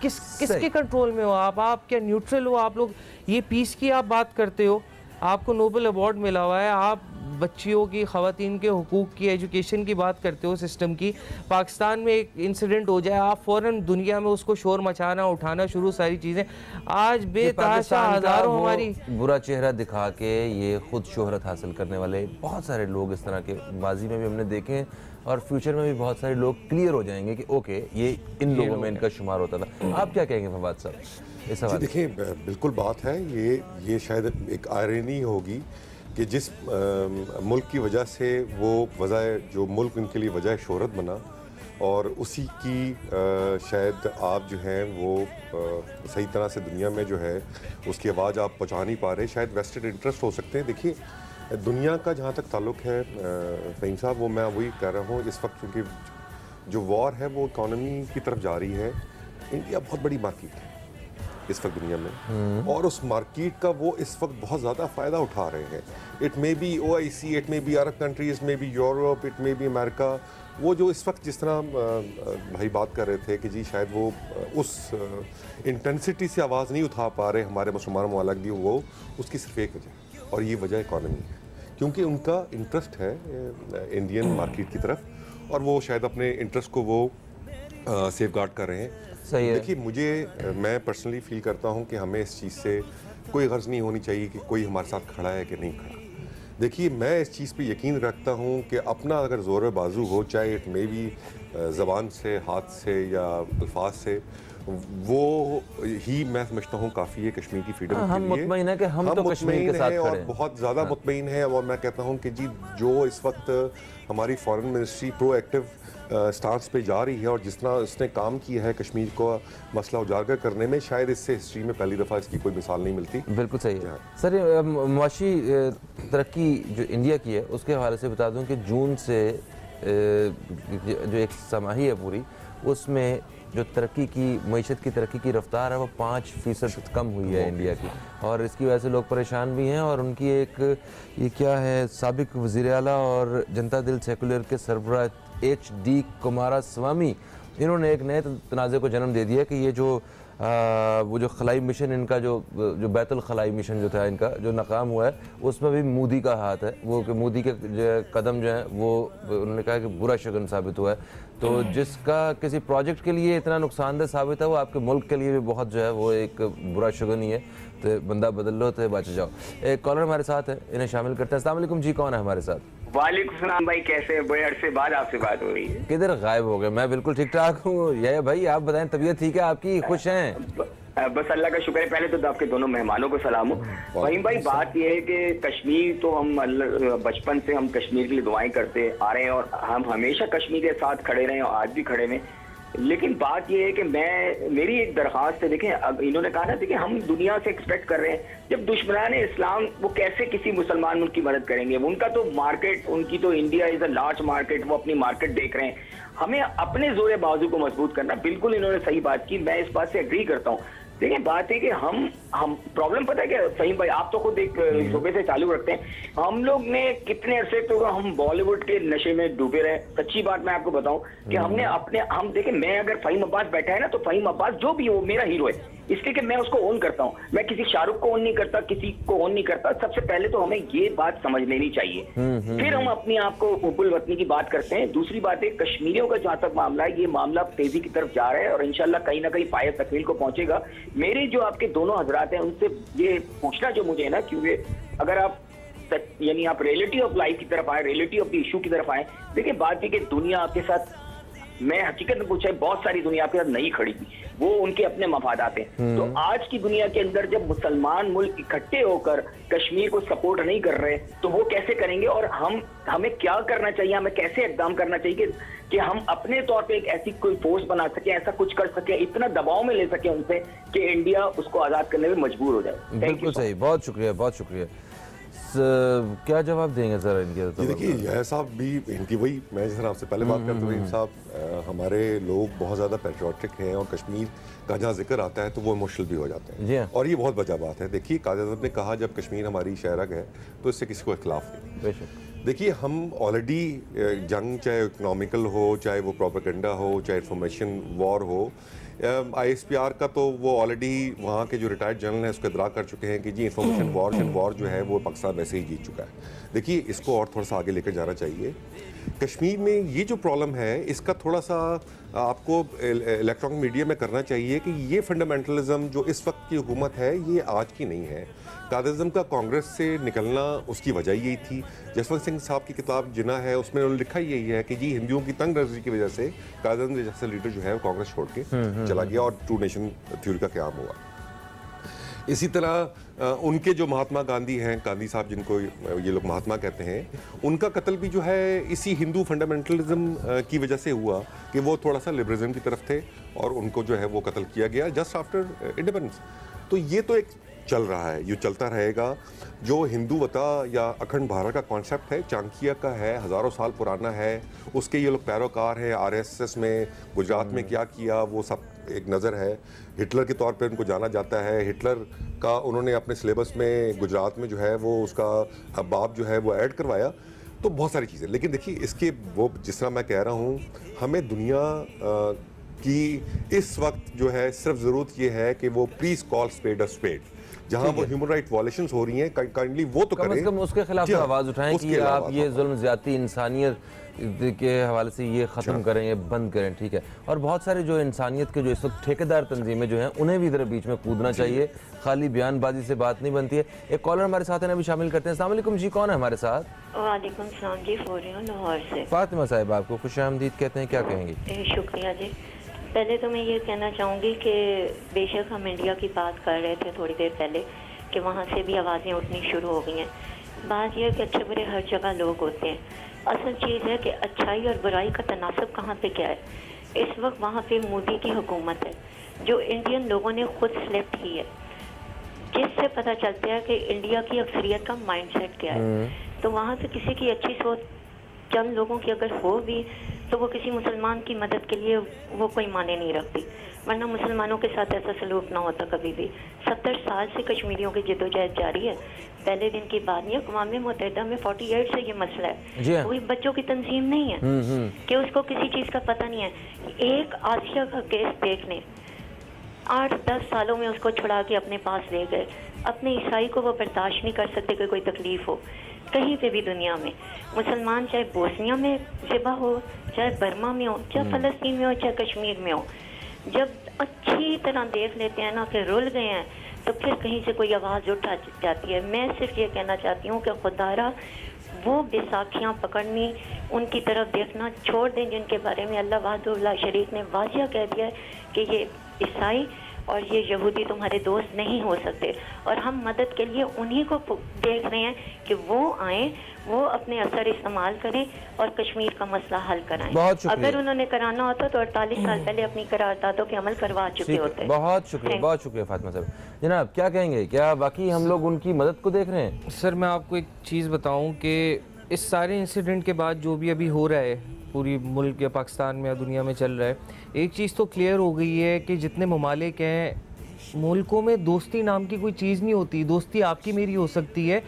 किसके कंट्रोल में हो? आप क्या न्यूट्रल हो? आप लोग ये पीस की आप बात करते हो, आपको नोबेल अवार्ड मिला हुआ है, आप बच्चियों की, ख़वातीन के हुकूक की, एजुकेशन की बात करते हो सिस्टम की। पाकिस्तान में एक इंसिडेंट हो जाए, आप फ़ौरन दुनिया में उसको शोर मचाना, उठाना शुरू, सारी चीज़ें। आज बेतहाशा हज़ारों हमारी बुरा चेहरा दिखा के ये खुद शोहरत हासिल करने वाले बहुत सारे लोग इस तरह के माजी में भी हमने देखे हैं, और फ्यूचर में भी बहुत सारे लोग क्लियर हो जाएंगे कि ओके ये इन लोगों में इनका शुमार होता था। आप क्या कहेंगे फवाद साहब इस जी सवाल? देखिए, बिल्कुल बात है, ये शायद एक आयरनी होगी कि जिस मुल्क की वजह से वो वजह, जो मुल्क उनके लिए वजह शोहरत बना, और उसी की शायद आप जो हैं वो सही तरह से दुनिया में जो है उसकी आवाज़ आप पहुंचा नहीं पा रहे। शायद वेस्टेड इंटरेस्ट हो सकते हैं। देखिए, दुनिया का जहाँ तक ताल्लुक़ है फ़हीम साहब, वो मैं वही कह रहा हूँ, इस वक्त क्योंकि जो वॉर है वो इकॉनमी की तरफ जा रही है। इंडिया बहुत बड़ी मार्केट है इस वक्त दुनिया में, और उस मार्केट का वो इस वक्त बहुत ज़्यादा फ़ायदा उठा रहे हैं। It may be OIC, it may be Arab countries, may be Europe, it may be America. वो जो इस वक्त जिस तरह भाई बात कर रहे थे कि जी शायद वो उस इंटेंसिटी से आवाज़ नहीं उठा पा रहे हमारे मुसलमान ममालिक भी, वो उसकी सिर्फ एक वजह, और ये वजह इकॉनमी है, क्योंकि उनका इंटरेस्ट है इंडियन मार्केट की तरफ, और वो शायद अपने इंटरेस्ट को वो सेफ गार्ड कर रहे हैं। सही है। देखिए, मैं पर्सनली फील करता हूँ कि हमें इस चीज़ से कोई गर्ज नहीं होनी चाहिए कि कोई हमारे साथ खड़ा है कि नहीं खड़ा। देखिए, मैं इस चीज़ पे यकीन रखता हूँ कि अपना अगर ज़ोर बाजू हो, चाहे इट मे बी ज़बान से, हाथ से या अल्फाज से, वो ही मैं समझता हूँ काफ़ी है कश्मीर की फ्रीडम के लिए। हम मुतमईन है कि हम तो कश्मीर के साथ खड़े और हैं। बहुत ज़्यादा मुतमईन है। और मैं कहता हूँ कि जी जो इस वक्त हमारी फॉरेन मिनिस्ट्री प्रोएक्टिव स्टांस पे जा रही है, और जिस तरह उसने काम किया है कश्मीर को मसला उजागर करने में, शायद इससे हिस्ट्री में पहली दफ़ा इसकी कोई मिसाल नहीं मिलती। बिल्कुल सही है सर। ये मुआशी तरक्की जो इंडिया की है उसके हवाले से बता दूं कि जून से जो एक समाही है पूरी, उसमें जो तरक्की की, मईशत की तरक्की की रफ्तार है वो 5% कम हुई है इंडिया की, और इसकी वजह से लोग परेशान भी हैं। और उनकी एक ये क्या है, साबिक वज़ीर आला और जनता दल सेकुलर के सरबराह HD कुमारस्वामी, इन्होंने एक नए तनाज़े को जन्म दे दिया कि ये जो वो जो खलाई मिशन इनका जो बैतुल खलाई मिशन जो था इनका, जो नाकाम हुआ है, उसमें भी मोदी का हाथ है। वो कि मोदी के जो कदम जो हैं वो उन्होंने कहा कि बुरा शगुन साबित हुआ है। तो जिसका किसी प्रोजेक्ट के लिए इतना नुकसानदेह साबित है, वो आपके मुल्क के लिए भी बहुत जो है वो एक बुरा शगुन ही है। तो बंदा बदल लो तो बच जाओ। एक कॉलर हमारे साथ है, इन्हें शामिल करते हैं। अस्सलाम वालेकुम जी, कौन है हमारे साथ? वालेकुम सलाम भाई, कैसे हैं? बड़े अरसे बाद आपसे बात हो रही है। किधर गायब हो गए? मैं बिल्कुल ठीक ठाक हूँ। ये भाई आप बताएं, तबीयत ठीक है आपकी? खुश हैं? बस अल्लाह का शुक्र है। पहले तो आपके दोनों मेहमानों को सलाम हो। वहीम भाई, बात यह है कि कश्मीर तो हम बचपन से हम कश्मीर के लिए दुआएं करते आ रहे हैं, और हम हमेशा कश्मीर के साथ खड़े रहे और आज भी खड़े हैं। लेकिन बात यह है कि मेरी एक दरख्वास्त है। देखें, अब इन्होंने कहा ना, देखिए हम दुनिया से एक्सपेक्ट कर रहे हैं, जब दुश्मनान इस्लाम वो कैसे किसी मुसलमान उनकी मदद करेंगे? उनका तो मार्केट, उनकी तो India is a large market, वो अपनी मार्केट देख रहे हैं। हमें अपने जोरे बाजू को मजबूत करना, बिल्कुल इन्होंने सही बात की, मैं इस बात से एग्री करता हूँ। देखिए, बात है कि हम प्रॉब्लम पता है क्या फ़हीम भाई, आप तो खुद एक शोबे से चालू रखते हैं। हम लोग ने कितने अरसे तो हम बॉलीवुड के नशे में डूबे रहे। सच्ची बात मैं आपको बताऊं कि हमने हम देखें, मैं अगर फ़हीम अब्बास बैठा है ना, तो फ़हीम अब्बास जो भी हो मेरा हीरो है। इसलिए कि मैं उसको ओन करता हूँ, मैं किसी शाहरुख को ओन नहीं करता, किसी को ओन नहीं करता। सबसे पहले तो हमें ये बात समझ लेनी चाहिए, फिर हम अपने आप को हुब्बुल वतनी की बात करते हैं। दूसरी बात है, कश्मीरियों का जहां तक मामला है, ये मामला तेजी की तरफ जा रहा है और इंशाल्लाह कहीं ना कहीं पाए तकमील को पहुंचेगा। मेरे जो आपके दोनों हजरात हैं उनसे ये पूछना जो मुझे है ना, क्योंकि अगर आप यानी आप रियलिटी ऑफ लाइफ की तरफ आए, रियलिटी ऑफ द इशू की तरफ आए, देखिए बात है कि दुनिया आपके साथ, मैं हकीकत में पूछा है, बहुत सारी दुनिया आपके साथ नहीं खड़ी थी, वो उनके अपने मफादात हैं। तो आज की दुनिया के अंदर जब मुसलमान मुल्क इकट्ठे होकर कश्मीर को सपोर्ट नहीं कर रहे, तो वो कैसे करेंगे? और हमें क्या करना चाहिए, हमें कैसे इक़दाम करना चाहिए कि हम अपने तौर पे एक ऐसी कोई फोर्स बना सके, ऐसा कुछ कर सके, इतना दबाव में ले सके उनसे कि इंडिया उसको आज़ाद करने में मजबूर हो जाए। बिल्कुल सही, बहुत शुक्रिया, बहुत शुक्रिया। क्या जवाब देंगे जरा इनके? ये देखिए, यह साहब भी इनकी वही, मैं जैसे आपसे पहले बात करते हुए साहब, हमारे लोग बहुत ज़्यादा पैट्रियोटिक हैं और कश्मीर का जहाँ जिक्र आता है तो वो इमोशनल भी हो जाते हैं। जी हाँ। और ये बहुत वजह बात है। देखिए, काज़ी आज़म ने कहा जब कश्मीर हमारी शहरक है तो इससे किसी को इख्लाफ नहीं। बेशक। देखिए, हम ऑलरेडी जंग, चाहे इकोनॉमिकल हो, चाहे वो प्रोपेगेंडा हो, चाहे इंफॉर्मेशन वॉर हो, ISPR का तो वो ऑलरेडी वहाँ के जो रिटायर्ड जनरल हैं उसको इदराक कर चुके हैं कि जी इंफॉर्मेशन वॉर जो है वो पाकिस्तान वैसे ही जीत चुका है। देखिए, इसको और थोड़ा सा आगे लेकर जाना चाहिए। कश्मीर में ये जो प्रॉब्लम है इसका थोड़ा सा आपको इलेक्ट्रॉनिक मीडिया में करना चाहिए कि ये फंडामेंटलिज्म जो इस वक्त की हुकूमत है ये आज की नहीं है। कादिज़म का कांग्रेस से निकलना उसकी वजह यही थी। जसवंत सिंह साहब की किताब जिना है उसमें उन्होंने लिखा यही है कि जी हिंदुओं की तंग नज़री की वजह से कादिज़म जैसा लीडर जो है वो कांग्रेस छोड़ के चला गया और टू नेशन थ्योरी का क़याम हुआ। इसी तरह उनके जो महात्मा गांधी हैं, गांधी साहब जिनको ये लोग महात्मा कहते हैं, उनका कत्ल भी जो है इसी हिंदू फंडामेंटलिज्म की वजह से हुआ कि वो थोड़ा सा लिबरलिज्म की तरफ थे और उनको जो है वो कत्ल किया गया जस्ट आफ्टर इंडिपेंडेंस। तो ये तो एक चल रहा है, ये चलता रहेगा। जो हिंदू वता या अखंड भारत का कॉन्सेप्ट है, चाणक्य का है, हज़ारों साल पुराना है, उसके ये लोग पैरोकार हैं। RSS में गुजरात में क्या किया वो सब एक नज़र है। हिटलर के तौर पे उनको जाना जाता है। हिटलर का उन्होंने अपने सिलेबस में गुजरात में जो है वो उसका बाब जो है वो ऐड करवाया। तो बहुत सारी चीज़ें, लेकिन देखिए इसके वो जिस तरह मैं कह रहा हूँ, हमें दुनिया की इस वक्त जो है सिर्फ ज़रूरत ये है कि वो please call spade a spade. जहाँ वो ह्यूमन राइट वायलेशंस हो रही हैं काइंडली वो तो करें, कम से कम उसके खिलाफ आवाज़ उठाएं कि आप ये जुल्म ज़्यादती इंसानियत के हवाले से ये ख़त्म करें, ये बंद करें, ठीक है। और बहुत सारे जो इंसानियत के जो इस वक्त ठेकेदार तंजीमें जो हैं उन्हें भी इधर बीच में कूदना चाहिए, खाली बयानबाजी से बात नहीं बनती है। एक कॉलर हमारे साथ है, अभी शामिल करते हैं। अस्सलाम वालेकुम जी, कौन है हमारे साथ? वालेकुम सलाम जी, बोल रही हूँ लाहौर से। फातिमा साहिब, आपको खुशामदीद कहते हैं, क्या कहेंगी? शुक्रिया जी। पहले तो मैं ये कहना चाहूँगी कि बेशक हम इंडिया की बात कर रहे थे थोड़ी देर पहले कि वहाँ से भी आवाज़ें उठनी शुरू हो गई हैं। बात यह है कि अच्छे बुरे हर जगह लोग होते हैं। असल चीज़ है कि अच्छाई और बुराई का तनासब कहाँ पे क्या है। इस वक्त वहाँ पे मोदी की हुकूमत है जो इंडियन लोगों ने खुद सिलेक्ट की है, जिससे पता चलता है कि इंडिया की अक्सरियत का माइंडसेट क्या है। तो वहाँ से किसी की अच्छी सोच चंद लोगों की अगर हो भी तो वो किसी मुसलमान की मदद के लिए वो कोई माने नहीं रखती, वरना मुसलमानों के साथ ऐसा सलूक ना होता कभी भी। 70 साल से कश्मीरियों की जद्दोजहद जारी है। पहले दिन की बात नहीं है, अक़वाम मुत्तहिदा में 48 से ये मसला है। कोई बच्चों की तंजीम नहीं है कि उसको किसी चीज़ का पता नहीं है। एक आसिया का केस देख लें, 8-10 सालों में उसको छुड़ा के अपने पास ले गए। अपने ईसाई को वो बर्दाश्त नहीं कर सकते कि कोई तकलीफ़ हो कहीं पे भी दुनिया में। मुसलमान चाहे बोस्निया में ज़िबा हो, चाहे बर्मा में हो, चाहे फ़लस्तीन में हो, चाहे कश्मीर में हो, जब अच्छी तरह देख लेते हैं ना कि रुल गए हैं तो फिर कहीं से कोई आवाज़ उठा जाती है। मैं सिर्फ ये कहना चाहती हूँ कि खुदारा वो बैसाखियाँ पकड़नी, उनकी तरफ देखना छोड़ दें जिनके बारे में अल्लाह वहदहु शरीक ने वाज़िया कह दिया है कि ये ईसाई और ये यहूदी तुम्हारे दोस्त नहीं हो सकते। और हम मदद के लिए उन्हीं को देख रहे हैं कि वो आएँ, वो अपने असर इस्तेमाल करें और कश्मीर का मसला हल कराएं। अगर उन्होंने कराना होता तो 48 साल पहले अपनी करारदादों के अमल करवा चुके होते। बहुत शुक्रिया फातिमा साहब। जनाब क्या कहेंगे, क्या बाकी हम लोग उनकी मदद को देख रहे हैं? सर मैं आपको एक चीज़ बताऊं कि इस सारे इंसिडेंट के बाद जो भी अभी हो रहा है पूरी मुल्क या पाकिस्तान में या दुनिया में चल रहा है, एक चीज़ तो क्लियर हो गई है कि जितने ममालिक हैं मुल्कों में दोस्ती नाम की कोई चीज़ नहीं होती। दोस्ती आपकी मेरी हो सकती है,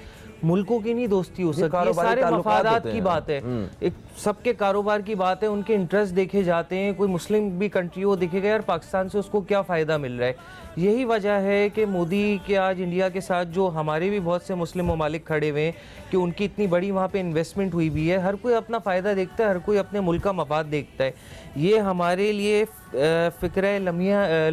मुल्कों की नहीं दोस्ती हो सकती, ये कारोबारी सारे ताल्लुकात मफादात होते की हैं। बात है, एक सबके कारोबार की बात है, उनके इंटरेस्ट देखे जाते हैं। कोई मुस्लिम भी कंट्री हो देखेगा यार पाकिस्तान से उसको क्या फ़ायदा मिल रहा है। यही वजह है कि मोदी के आज इंडिया के साथ जो हमारे भी बहुत से मुस्लिम ममालिक खड़े हुए हैं कि उनकी इतनी बड़ी वहाँ पे इन्वेस्टमेंट हुई भी है, हर कोई अपना फ़ायदा देखता है, हर कोई अपने मुल्क का मफाद देखता है। ये हमारे लिए फ़िक्र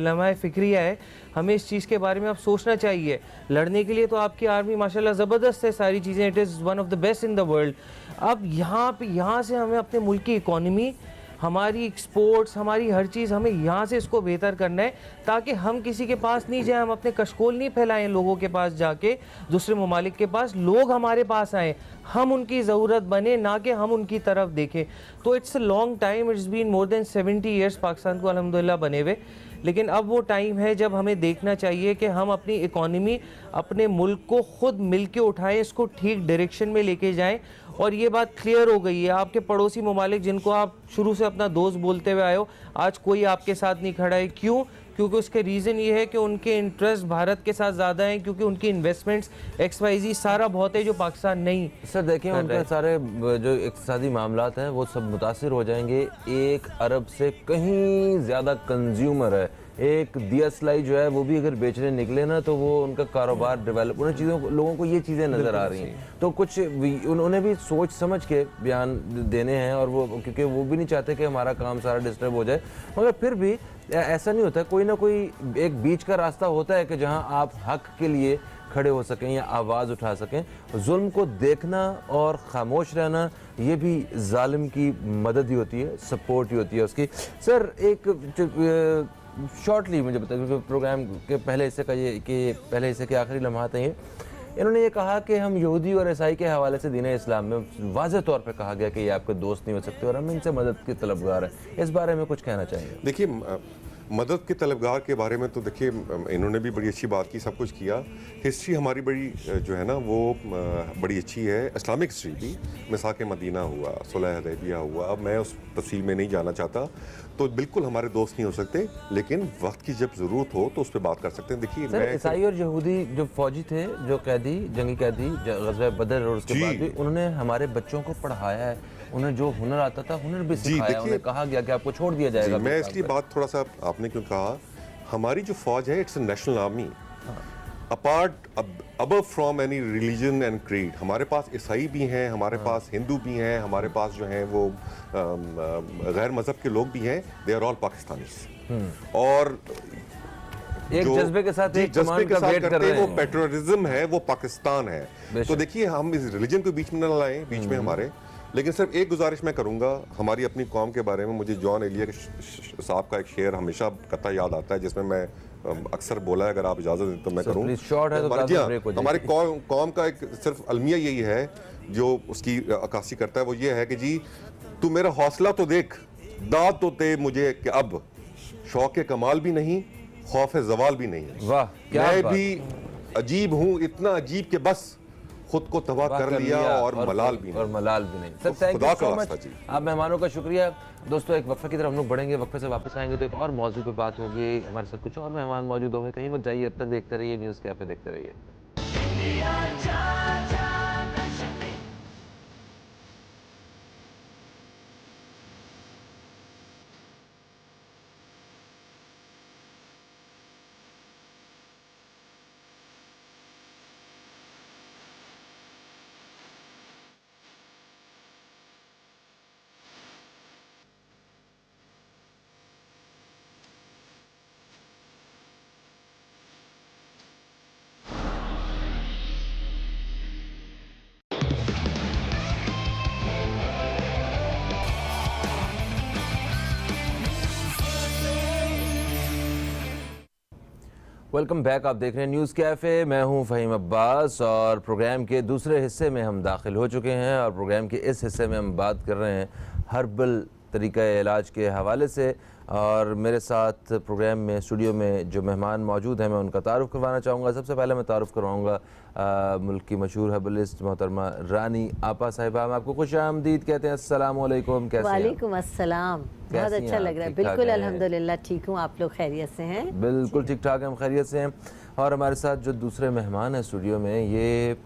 लम्हा फ़िक्रिया है, हमें इस चीज़ के बारे में अब सोचना चाहिए। लड़ने के लिए तो आपकी आर्मी माशाल्लाह ज़बरदस्त है, सारी चीज़ें, it is one of the best in the world. अब यहाँ से हमें अपने मुल्क की इकॉनमी, हमारी एक्सपोर्ट्स, हमारी हर चीज़, हमें यहाँ से इसको बेहतर करना है ताकि हम किसी के पास नहीं जाएं, हम अपने कशकोल नहीं फैलाएं लोगों के पास जाके, दूसरे ममालिक के पास। लोग हमारे पास आएँ, हम उनकी ज़रूरत बने, ना कि हम उनकी तरफ देखें। तो it's a long time, it's been more than 70 years Pakistan को अल्हम्दुलिल्लाह बने हुए, लेकिन अब वो टाइम है जब हमें देखना चाहिए कि हम अपनी इकॉनमी, अपने मुल्क को खुद मिल के उठाएँ, इसको ठीक डायरेक्शन में लेके जाएं। और ये बात क्लियर हो गई है, आपके पड़ोसी ममालिक जिनको आप शुरू से अपना दोस्त बोलते हुए आए हो, आज कोई आपके साथ नहीं खड़ा है। क्यों? क्योंकि उसके रीज़न ये है कि उनके इंटरेस्ट भारत के साथ ज़्यादा हैं, क्योंकि उनकी इन्वेस्टमेंट्स XYZ सारा बहुत है जो पाकिस्तान नहीं। सर देखिए, उनके सारे जो इक़्तिसादी मामलात हैं वो सब मुतासिर हो जाएंगे। 1 अरब से कहीं ज़्यादा कंज्यूमर है, एक दिया सलाई जो है वो भी अगर बेचने निकले ना तो वो उनका कारोबार डेवलप, उन चीज़ों को, लोगों को ये चीज़ें नज़र आ रही हैं। तो कुछ उन्होंने भी सोच समझ के बयान देने हैं, और वो क्योंकि वो भी नहीं चाहते कि हमारा काम सारा डिस्टर्ब हो जाए, मगर फिर भी ऐसा नहीं होता, कोई ना कोई एक बीच का रास्ता होता है कि जहाँ आप हक के लिए खड़े हो सकें या आवाज़ उठा सकें। जुल्म को देखना और खामोश रहना ये भी जालिम की मदद ही होती है, सपोर्ट ही होती है उसकी। सर एक शॉर्टली मुझे बताइए, क्योंकि प्रोग्राम के पहले हिस्से का ये कि पहले हिस्से के आखिरी लम्हात हैं ये, इन्होंने ये कहा कि हम यहूदी और ईसाई के हवाले से दीन इस्लाम में वाज़ेह तौर पे कहा गया कि ये आपके दोस्त नहीं हो सकते और हम इनसे मदद की तलबगार हैं। इस बारे में कुछ कहना चाहेंगे? देखिए, मदद के तलबगार के बारे में तो देखिए इन्होंने भी बड़ी अच्छी बात की, सब कुछ किया। हिस्ट्री हमारी बड़ी जो है ना वो बड़ी अच्छी है, इस्लामिक हिस्ट्री भी। मिसाक मदीना हुआ, सुलह हुदैबिया हुआ, अब मैं उस तफसील में नहीं जाना चाहता। तो बिल्कुल हमारे दोस्त नहीं हो सकते, लेकिन वक्त की जब ज़रूरत हो तो उस पर बात कर सकते हैं। देखिए, सर ईसाई और यहूदी जो फौजी थे, जो कैदी, जंगी कैदी ग़ज़वा बदर और उसके बाद भी उन्होंने हमारे बच्चों को पढ़ाया है, उन्हें जो हुनर आता था हुनर भी सिखाया, उन्हें कहा गया कि आपको छोड़ दिया जाएगा। मैं इसलिए बात थोड़ा सा, आपने क्यों कहा, हमारी जो फौज है it's a national army, apart above from any religion and creed. हमारे पास ईसाई भी हैं, हमारे पास हिंदू भी हैं, हमारे पास जो हैं वो गैर मजहब के लोग भी हैं, दे आर ऑल पाकिस्तानीज। और एक जज्बे के साथ करते हैं, वो पेट्रियटिज्म है, वो पाकिस्तान है। तो देखिए, हम इस रिलीजन को बीच में न लाएं, बीच में हमारे। लेकिन सिर्फ एक गुजारिश मैं करूंगा हमारी अपनी कौम के बारे में। मुझे जॉन एलिया साहब का एक शेर हमेशा कथा याद आता है, जिसमें मैं अक्सर बोला है, अगर आप इजाज़त दें तो मैं करूँ। हमारी कौम का एक सिर्फ अलमिया यही है जो उसकी अक्कासी करता है, वो ये है कि जी तू मेरा हौसला तो देख, दाद तो दे मुझे कि अब शौक़ कमाल भी नहीं, खौफ ज़वाल भी नहीं। वाह, मैं भी अजीब हूँ, इतना अजीब कि बस खुद को तबाह कर लिया और मलाल भी नहीं। Sir thank you so much, आप मेहमानों का शुक्रिया। दोस्तों, एक वक्फे की तरफ हम लोग बढ़ेंगे, वक्फे से वापस आएंगे तो एक और मौजू पे बात होगी। हमारे साथ कुछ और मेहमान मौजूद होंगे, कहीं मत जाइए, अब तक देखते रहिए न्यूज़ कैफे, देखते रहिए। वेलकम बैक, आप देख रहे हैं न्यूज़ कैफ़े, मैं हूं फ़हीम अब्बास और प्रोग्राम के दूसरे हिस्से में हम दाखिल हो चुके हैं। और प्रोग्राम के इस हिस्से में हम बात कर रहे हैं हर्बल तरीक़ा इलाज के हवाले से। और मेरे साथ प्रोग्राम में स्टूडियो में जो मेहमान मौजूद हैं मैं उनका तारुफ़ करवाना चाहूँगा। सबसे पहले मैं तारुफ़ करवाऊँगा मुल्क की मशहूर हर्बलिस्ट मोहतरमा रानी आपा साहिबा। हम आपको खुश आमदीद कहते हैं। अस्सलाम वालेकुम, कैसे हैं? वालेकुम अस्सलाम, बहुत अच्छा लग रहा है। बिल्कुल अल्हम्दुलिल्लाह ठीक हूँ, आप लोग खैरियत से हैं? बिल्कुल ठीक ठाक, हम खैरियत से हैं। और हमारे साथ जो दूसरे मेहमान हैं स्टूडियो में, ये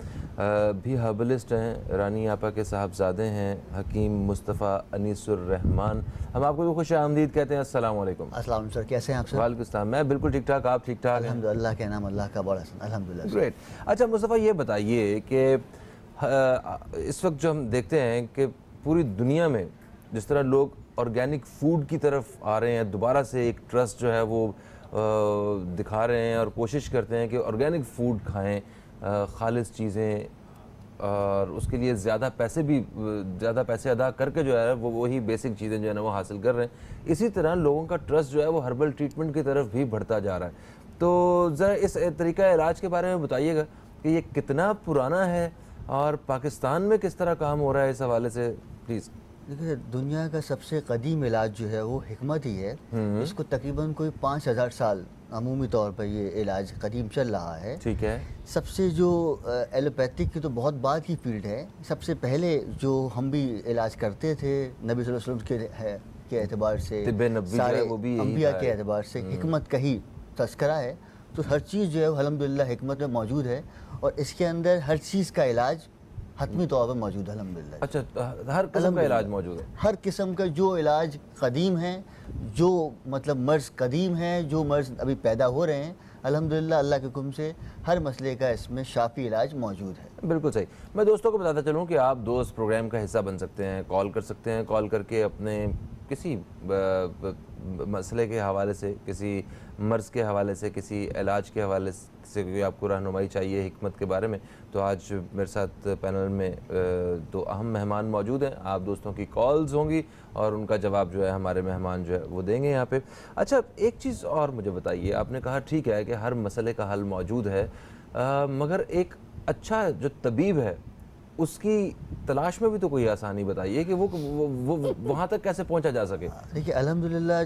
بھی ہربلسٹ ہیں, رانی آپا کے صاحبزادے ہیں حکیم مصطفیٰ انیس الرحمان. ہم آپ کو بھی خوش آمدید کہتے ہیں. السلام علیکم. السلام علیکم سر, کیسے ہیں آپ سر؟ وعلیکم السلام. میں بالکل ٹھیک ٹھاک, آپ ٹھیک ٹھاک ہیں؟ الحمد للہ کے نام اللہ کا بڑا حسن, الحمد للہ. گریٹ. اچھا مصطفیٰ, یہ بتائیے کہ اس وقت جو ہم دیکھتے ہیں کہ پوری دنیا میں جس طرح لوگ آرگینک فوڈ کی طرف آ رہے ہیں, دوبارہ سے ایک ٹرسٹ جو ہے وہ دکھا رہے ہیں اور کوشش کرتے ہیں کہ آرگینک فوڈ کھائیں, خالص چیزیں, اور اس کے لیے زیادہ پیسے ادا کر کے جو ہے وہ وہی بیسک چیزیں جو ہے نا وہ حاصل کر رہے ہیں. اسی طرح لوگوں کا ٹرسٹ جو ہے وہ ہربل ٹریٹمنٹ کی طرف بھی بڑھتا جا رہا ہے. تو ذرا اس طریقہ علاج کے بارے میں بتائیے گا کہ یہ کتنا پرانا ہے اور پاکستان میں کس طرح کام ہو رہا ہے اس حوالے سے, پلیز. دیکھیے, دنیا کا سب سے قدیم علاج جو ہے وہ حکمت ہی ہے. اس کو تقریباً کوئی 5000 سال عمومی طور پر یہ علاج قدیم چل رہا ہے. ٹھیک ہے. سب سے جو ایلوپیتھک کی تو بہت بعد کی فیلڈ ہے. سب سے پہلے جو ہم بھی علاج کرتے تھے نبی صلی اللہ علیہ وسلم کے اعتبار سے, سارے انبیاء کے اعتبار سے حکمت کا ہی تذکرہ ہے. تو ہر چیز جو ہے الحمدللہ حکمت میں موجود ہے, اور اس کے اندر ہر چیز کا علاج حتمی طور پر موجود ہے الحمدللہ. اچھا, ہر قسم کا علاج موجود ہے. ہر قسم کا جو علاج قدیم ہے, جو مطلب مرض قدیم ہے, جو مرض ابھی پیدا ہو رہے ہیں, الحمدللہ اللہ کے حکم سے ہر مسئلے کا اس میں شافی علاج موجود ہے. بالکل صحیح. میں دوستوں کو بتاتا چلوں کہ آپ دوست پروگرام کا حصہ بن سکتے ہیں, کال کر سکتے ہیں, کال کر کے اپنے کسی مسئلے کے حوالے سے, کسی مرض کے حوالے سے, کسی علاج کے حوالے سے کوئی آپ کو رہنمائی چاہیے حکمت کے بارے میں, تو آج میرے ساتھ پینل میں دو اہم مہمان موجود ہیں. آپ دوستوں کی کالز ہوں گی اور ان کا جواب جو ہے ہمارے مہمان جو ہے وہ دیں گے یہاں پہ. اچھا, ایک چیز اور مجھے بتائیے, آپ نے کہا ٹھیک ہے کہ ہر مسئلے کا حل موجود ہے, مگر ایک اچھا جو طبیب ہے اس کی تلاش میں بھی تو کوئی آسانی بتائیے کہ وہ وہاں تک کیسے پہنچا جا سکے. دیکھیے, الحمدللہ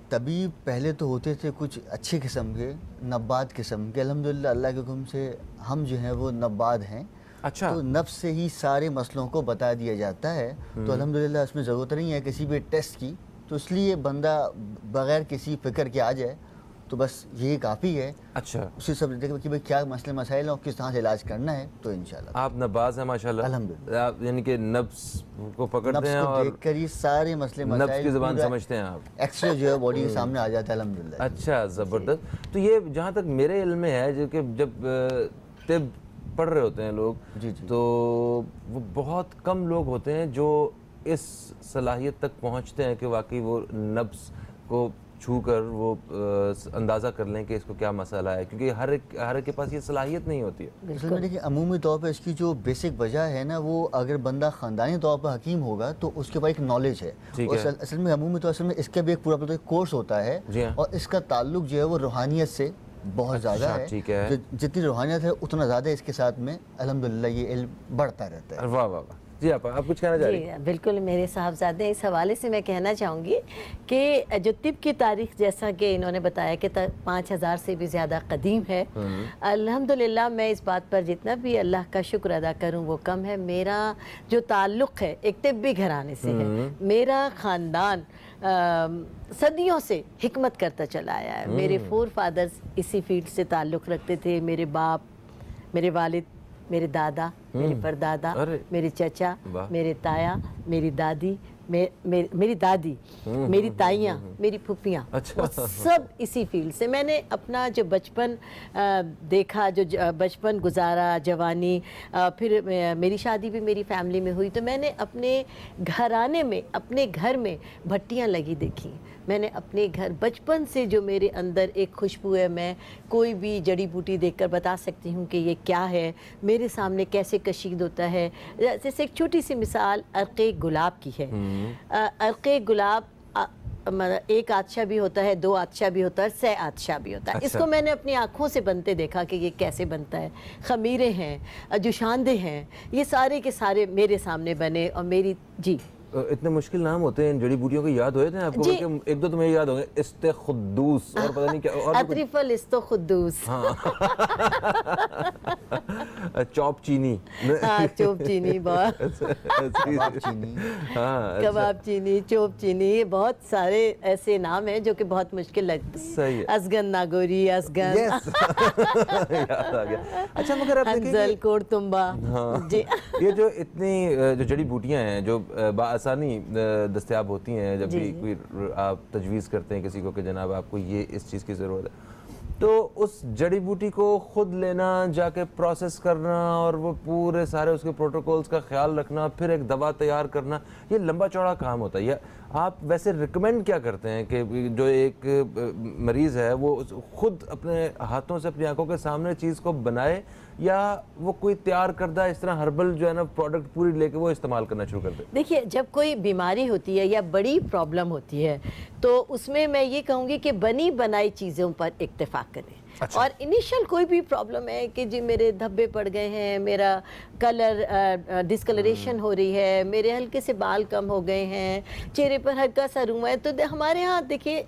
طبیب پہلے تو ہوتے تھے کچھ اچھے قسم کے, نبات قسم کے. الحمدللہ اللہ کے حکم سے ہم جو ہیں وہ نبات ہیں. اچھا, تو نفس سے ہی سارے مسئلوں کو بتا دیا جاتا ہے. تو الحمدللہ اس میں ضرورت نہیں ہے کسی بھی ٹیسٹ کی. تو اس لیے بندہ بغیر کسی فکر کے آ جائے تو بس یہی کافی ہے. اچھا, اسی سب دیکھیں کہ بھائی کیا مسئلے مسائل ہیں اور کس طرح سے علاج کرنا ہے. تو انشاءاللہ آپ نباز ہیں ماشاءاللہ. الحمدللہ. یعنی کہ نبض کو پکڑتے ہیں نفس کو اور دیکھ کر ہی سارے مسئلے نبض مسائل کی زبان پورا سمجھتے ہیں آپ. ایکس رے جو ہے باڈی کے سامنے آ جاتا ہے الحمدللہ. اچھا, زبردست. تو یہ جہاں تک میرے علم میں ہے, جو کہ جب طب پڑھ رہے ہوتے ہیں لوگ, تو وہ بہت کم لوگ ہوتے ہیں جو اس صلاحیت تک پہنچتے ہیں کہ واقعی وہ نبض کو چھو کر وہ اندازہ کر لیں کہ اس کو کیا مسئلہ ہے, کیونکہ ہر ایک کے پاس یہ صلاحیت نہیں ہوتی ہے. اصل میں دیکھیں, عمومی طور پر اس کی جو بیسک وجہ ہے نا, وہ اگر بندہ خاندانی طور پر حکیم ہوگا تو اس کے پاس ایک نالج ہے. اصل میں عمومی طور میں اس کا بھی ایک پورا کورس ہوتا ہے, اور اس کا تعلق جو ہے وہ روحانیت سے بہت زیادہ ہے. جتنی روحانیت ہے اتنا زیادہ اس کے ساتھ میں الحمدللہ یہ علم بڑھتا رہتا ہے. واہ واہ واہ. جی آپ کچھ کہنا چاہ رہی ہیں؟ بالکل, میرے صاحبزادے اس حوالے سے میں کہنا چاہوں گی کہ جو طب کی تاریخ, جیسا کہ انہوں نے بتایا کہ 5000 سے بھی زیادہ قدیم ہے. الحمدللہ میں اس بات پر جتنا بھی اللہ کا شکر ادا کروں وہ کم ہے. میرا جو تعلق ہے ایک طبی گھرانے سے ہے. میرا خاندان صدیوں سے حکمت کرتا چلا آیا ہے. میرے فور فادرز اسی فیلڈ سے تعلق رکھتے تھے. میرے باپ, میرے والد, میرے دادا, میرے پردادا, میرے چچا, میرے تایا, میری دادی, میری دادی, میری تائیاں, میری پھپھیاں, سب اسی فیلڈ سے. میں نے اپنا جو بچپن دیکھا, جو بچپن گزارا, جوانی, پھر میری شادی بھی میری فیملی میں ہوئی, تو میں نے اپنے گھرانے میں, اپنے گھر میں بھٹیاں لگی دیکھی. میں نے اپنے گھر بچپن سے جو میرے اندر ایک خوشبو ہے, میں کوئی بھی جڑی بوٹی دیکھ کر بتا سکتی ہوں کہ یہ کیا ہے, میرے سامنے کیسے کشید ہوتا ہے. جیسے ایک چھوٹی سی مثال عرق گلاب کی ہے. عرق گلاب ایک آتشہ بھی ہوتا ہے, 2 آتشہ بھی ہوتا ہے, 6 آتشہ بھی ہوتا ہے. اس کو میں نے اپنی آنکھوں سے بنتے دیکھا کہ یہ کیسے بنتا ہے. خمیرے ہیں, جوشاندے ہیں, یہ سارے کے سارے میرے سامنے بنے. اور میری اتنے مشکل نام ہوتے ہیں ان جڑی بوٹیوں کے، یاد ہوئے تھے آپ کو؟ بلکہ ایک دو تمہیں یاد ہوں گے، استخدوس اور پتہ نہیں کیا اور اطرف الاستخدوس، چوپ چینی، چوپ چینی، کباب چینی، چوپ چینی، یہ بہت سارے ایسے نام ہیں جو کہ بہت مشکل لگتے ہیں. صحیح ہے. ازگن ناگوری، ازگن، یاد آ گیا. اچھا مگر آپ دیکھیں ہنزل، کورتمبا. جی یہ جو اتنی جو جڑی بوٹیاں ہیں جو بآسانی دستیاب ہوتی ہیں، جب بھی کوئی آپ تجویز کرتے ہیں کسی کو کہ جناب آپ کو یہ اس چیز کی ضرورت ہے، تو اس جڑی بوٹی کو خود لینا، جا کے پروسیس کرنا اور وہ پورے سارے اس کے پروٹوکولز کا خیال رکھنا، پھر ایک دوا تیار کرنا، یہ لمبا چوڑا کام ہوتا ہے. یہ آپ ویسے ریکمینڈ کیا کرتے ہیں کہ جو ایک مریض ہے وہ خود اپنے ہاتھوں سے اپنی آنکھوں کے سامنے چیز کو بنائے، یا وہ کوئی تیار کردہ اس طرح ہربل جو ہے نا پروڈکٹ پوری لے کے وہ استعمال کرنا شروع کر دے؟ دیکھیے، جب کوئی بیماری ہوتی ہے یا بڑی پرابلم ہوتی ہے تو اس میں یہ کہوں گی کہ بنی بنائی چیزوں پر اکتفا کریں. اور انیشل کوئی بھی پرابلم ہے کہ جی میرے دھبے پڑ گئے ہیں، میرا کلر ڈسکلریشن ہو رہی ہے، میرے ہلکے سے بال کم ہو گئے ہیں، چہرے پر ہلکا سا روما ہے، تو ہمارے ہاں دیکھیے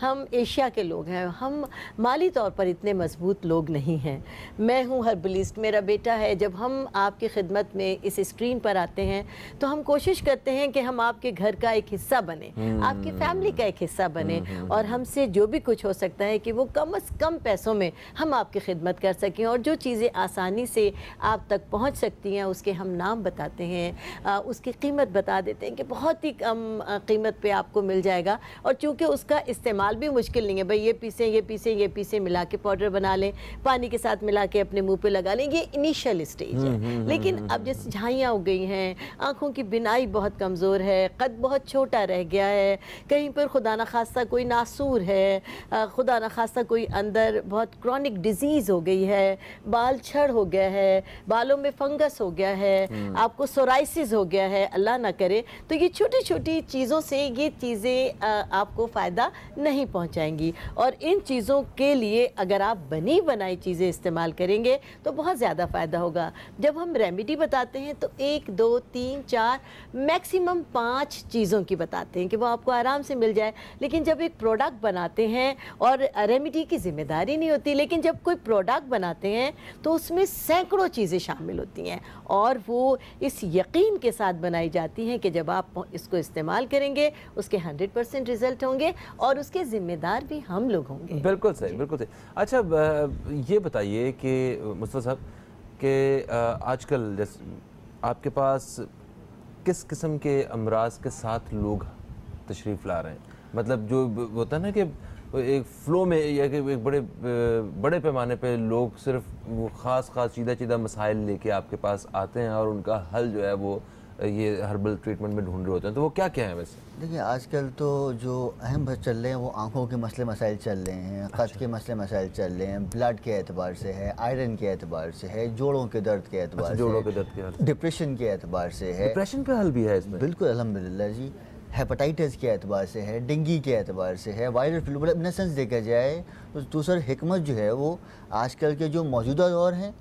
ہم ایشیا کے لوگ ہیں، ہم مالی طور پر اتنے مضبوط لوگ نہیں ہیں. میں ہوں ہربلسٹ، میرا بیٹا ہے. جب ہم آپ کی خدمت میں اس اسکرین پر آتے ہیں تو ہم کوشش کرتے ہیں کہ ہم آپ کے گھر کا ایک حصہ بنیں، آپ کی فیملی کا ایک حصہ بنیں، اور ہم سے جو بھی کچھ ہو سکتا ہے کہ وہ کم از کم پیسوں میں ہم آپ کی خدمت کر سکیں، اور جو چیزیں آسانی سے آپ تک پہنچ سکتی ہیں اس کے ہم نام بتاتے ہیں، اس کی قیمت بتا دیتے ہیں کہ بہت ہی کم قیمت پہ آپ کو مل جائے گا. اور چونکہ اس کا استعمال بھی مشکل نہیں ہے، بھئی یہ پیسیں یہ پیسیں یہ پیسیں ملا کے پاؤڈر بنا لیں، پانی کے ساتھ ملا کے اپنے منہ پہ لگا لیں، یہ انیشل اسٹیج ہے. لیکن اب جیسے جھائیاں ہو گئی ہیں، آنکھوں کی بینائی بہت کمزور ہے، قد بہت چھوٹا رہ گیا ہے، کہیں پر خدا نخواستہ کوئی ناسور ہے، خدا نخواستہ کوئی اندر بہت کرونک ڈیزیز ہو گئی ہے، بال چھڑ ہو گیا ہے، بالوں میں فنگس ہو گیا ہے، آپ کو سورائسس ہو گیا ہے، اللہ نہ کرے، تو یہ چھوٹی چھوٹی چیزوں سے یہ چیزیں آپ کو فائدہ نہیں پہنچائیں گی. اور ان چیزوں کے لیے اگر آپ بنی بنائی چیزیں استعمال کریں گے تو بہت زیادہ فائدہ ہوگا. جب ہم ریمیڈی بتاتے ہیں تو 1 2 3 4 میکسیمم 5 چیزوں کی بتاتے ہیں کہ وہ آپ کو آرام سے مل جائے. لیکن جب ایک پروڈکٹ بناتے ہیں، اور ریمیڈی کی ذمہ داری نہیں ہوتی، لیکن جب کوئی پروڈکٹ بناتے ہیں تو اس میں سینکڑوں چیزیں شامل ہوتی ہیں، اور وہ اس یقین کے ساتھ بنائی جاتی ہیں کہ جب آپ اس کو استعمال کریں گے اس کے 100% رزلٹ ہوں گے، اور اس کے ذمہ دار بھی ہم لوگ ہوں گے. بالکل صحیح، بالکل صحیح. اچھا یہ بتائیے کہ مصطفیٰ صاحب کہ آج کل جیسے آپ کے پاس کس قسم کے امراض کے ساتھ لوگ تشریف لا رہے ہیں؟ مطلب جو ہوتا ہے نا کہ ایک فلو میں، یا کہ ایک بڑے پیمانے پہ لوگ صرف وہ خاص چیدہ مسائل لے کے آپ کے پاس آتے ہیں اور ان کا حل جو ہے وہ یہ ہربل ٹریٹمنٹ میں ڈھونڈ رہے ہوتے ہیں، تو وہ کیا کیا ہیں ویسے؟ دیکھیں، آج کل تو جو اہم بات چل رہے ہیں وہ آنکھوں کے مسئلے مسائل چل رہے ہیں، قد کے مسئلے مسائل چل رہے ہیں، بلڈ کے اعتبار سے ہے، آئرن کے اعتبار سے ہے، جوڑوں کے درد کے اعتبار سے، ڈپریشن کے اعتبار سے ہے. ڈپریشن کا حل بھی ہے اس میں؟ بالکل الحمدللہ جی. ہیپاٹائٹس کے اعتبار سے ہے، ڈینگی کے اعتبار سے ہے، وائرل فلو. ان سینس دیکھا جائے تو دوسر حکمت جو ہے وہ آج کل کے جو موجودہ دور ہیں،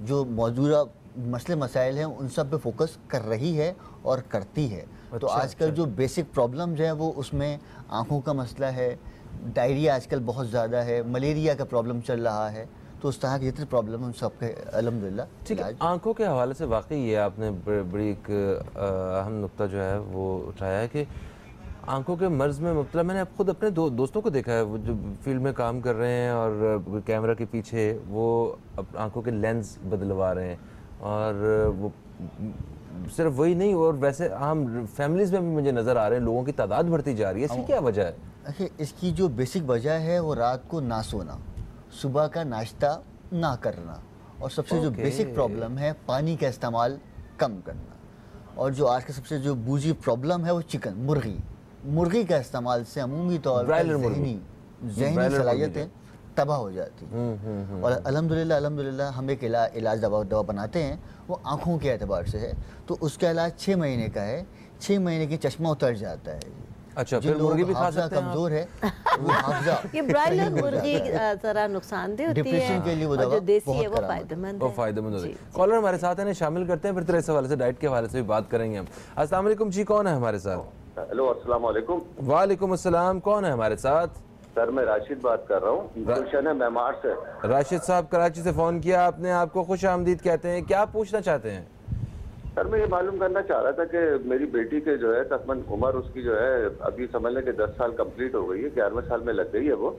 جو موجودہ مسئلے مسائل ہیں، ان سب پہ فوکس کر رہی ہے اور کرتی ہے. تو آج کل جو بیسک پرابلمز ہیں وہ اس میں آنکھوں کا مسئلہ ہے، ڈائریا آج کل بہت زیادہ ہے، ملیریا کا پرابلم چل رہا ہے. تو اس طرح کے جتنے پرابلم ہیں ان سب کے الحمدللہ. ٹھیک ہے، آنکھوں کے حوالے سے واقعی یہ آپ نے بڑی ایک اہم نقطہ جو ہے وہ اٹھایا ہے کہ آنکھوں کے مرض میں مبتلا، میں نے خود اپنے دوستوں کو دیکھا ہے وہ جو فیلڈ میں کام کر رہے ہیں اور کیمرہ کے پیچھے وہ آنکھوں کے لینز بدلوا رہے ہیں، اور وہ صرف وہی نہیں، اور ویسے عام فیملیز میں بھی مجھے نظر آ رہے ہیں لوگوں کی تعداد بڑھتی جا رہی ہے. اس کی کیا وجہ ہے؟ دیکھیے، اس کی جو بیسک وجہ ہے وہ رات کو نہ سونا، صبح کا ناشتہ نہ کرنا، اور سب سے جو بیسک پرابلم ہے پانی کا استعمال کم کرنا. اور جو آج کا سب سے جو بوجھی پرابلم ہے وہ چکن، مرغی کا استعمال سے عمومی طور پر ذہنی صلاحیتیں تباہ ہو جاتی ہیں. اور الحمدللہ ہم ایک علاج دوا بناتے ہیں، وہ آنکھوں کے اعتبار سے ہے. تو اس کا علاج 6 مہینے کا ہے. 6 مہینے کی چشمہ اتر جاتا ہے. अच्छा, जिन फिर मुर्गी लोगों भी का खा हाफजा सकते हैं आप? कमजोर है वो हाफजा ये ब्रायलर मुर्गी जरा नुकसानदेह होती है, डिप्रेशन के लिए वो और दवा जो देसी बहुत है वो करामत फायदेमंद वो है। फायदेमंद होती जी, है। कॉलर हमारे साथ है, इन्हें शामिल करते हैं, फिर तरह इस हवाले से डाइट के हवाले से भी बात करेंगे हम। अस्सलाम वालेकुम जी, कौन है हमारे साथ? हेलो अस्सलाम वालेकुम वालेकुम अस्सलाम, कौन है हमारे साथ? सर, मैं राशिद बात कर रहा हूँ गुलशन है मेमार से। राशिद साहब कराची से फ़ोन किया आपने, आपको खुश आमदीद कहते हैं, क्या पूछना चाहते हैं? सर, मैं ये मालूम करना चाह रहा था कि मेरी बेटी के जो है तकरीबन उम्र उसकी जो है अभी समझ लें कि 10 साल कंप्लीट हो गई है, 11वें साल में लग गई है वो।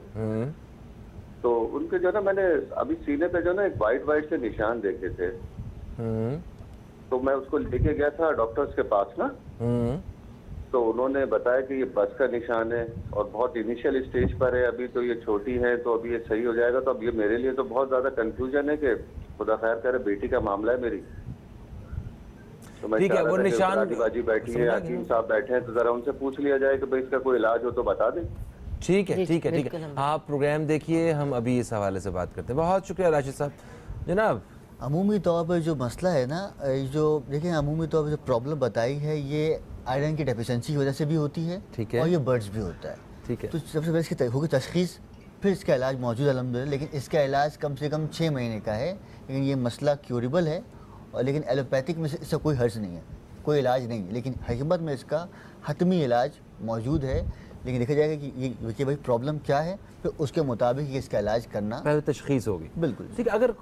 तो उनके जो ना मैंने अभी सीने पे जो ना एक वाइट से निशान देखे थे, तो मैं उसको लेके गया था डॉक्टर्स के पास ना, तो उन्होंने बताया कि ये बस का निशान है और बहुत इनिशियल स्टेज पर है अभी, तो ये छोटी है तो अभी ये सही हो जाएगा। तो अब ये मेरे लिए तो बहुत ज्यादा कंफ्यूजन है कि खुदा खैर करे बेटी का मामला है मेरी, तो मैं ठीक है, वो निशान बाजी बैठी है, हकीम साहब बैठे हैं, तो जरा उनसे पूछ लिया जाए कि भाई इसका कोई इलाज हो तो बता दें। ठीक है, जी, ठीक है, ठीक बिल्कुल है, हम- आप प्रोग्राम देखिए, हम अभी इस हवाले से बात करते हैं। बहुत शुक्रिया राशिद साहब। जनाब, अमूमी तौर पर जो मसला है ना, जो देखिए अमूमी तौर पर जो प्रॉब्लम बताई है ये आयरन की डेफिशिएंसी की वजह से भी होती है, ठीक है। और ये बर्ड्स भी होता है। ठीक है। तो सबसे पहले इसकी होगी तशखीस, फिर इसका इलाज मौजूद है अल्हम्दुलिल्लाह, लेकिन इसका इलाज कम से कम 6 महीने का है, लेकिन ये मसला क्यूरेबल है। और लेकिन एलोपैथिक में से इसका कोई हर्ज नहीं है, कोई इलाज नहीं है, लेकिन हकीकत में इसका हतमी इलाज मौजूद है। लेकिन देखा जाएगा कि भाई प्रॉब्लम क्या है, फिर उसके मुताबिक ही इसका इलाज करना पहले तशखीस होगी। बिल्कुल। ठीक है, अगर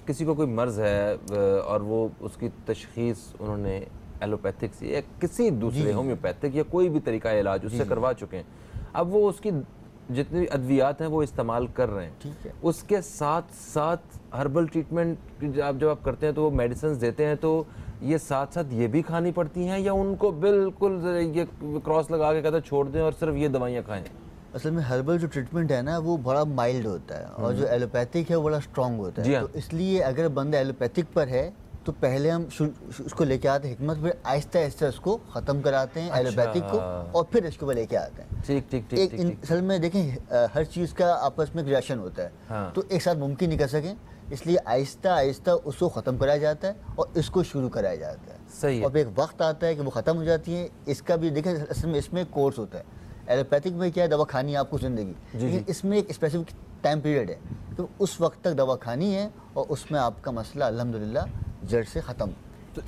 किसी को कोई मर्ज़ है और वो उसकी तशखीस उन्होंने एलोपैथिक से या किसी दूसरे होम्योपैथिक या कोई भी तरीका इलाज उससे करवा चुके हैं, अब वो उसकी जितनी भी अद्वियात हैं वो इस्तेमाल कर रहे हैं, ठीक है। उसके साथ साथ हर्बल ट्रीटमेंट जब आप करते हैं तो वो मेडिसिन देते हैं, तो ये साथ साथ ये भी खानी पड़ती हैं या उनको बिल्कुल ये क्रॉस लगा के कहते हैं छोड़ दें और सिर्फ ये दवाइयाँ खाएं? असल में हर्बल जो ट्रीटमेंट है ना वो बड़ा माइल्ड होता है, और जो एलोपैथिक है वो बड़ा स्ट्रॉन्ग होता जी है। हाँ। तो इसलिए अगर बंदा एलोपैथिक पर है तो पहले हम उसको लेके आते हैं हिकमत, फिर आहिस्ता आहिस्ता उसको ख़त्म कराते हैं एलोपैथिक को, और फिर इसको वो लेके आते हैं। ठीक ठीक ठीक एक ठीक ठीक। असल में देखें हर चीज़ का आपस में रिएक्शन होता है, हाँ। तो एक साथ मुमकिन नहीं कर सकें, इसलिए आहिस्ता आहिस्ता उसको ख़त्म कराया जाता है और इसको शुरू कराया जाता है। सही है। और फिर एक वक्त आता है कि वो ख़त्म हो जाती है। इसका भी देखें असल में इसमें कोर्स होता है। एलोपैथिक में क्या है, दवा खानी है आपको ज़िंदगी, लेकिन इसमें एक स्पेसिफिक टाइम पीरियड है, तो उस वक्त तक दवा खानी है और उसमें आपका मसला अल्हम्दुलिल्लाह जड़ से ख़त्म।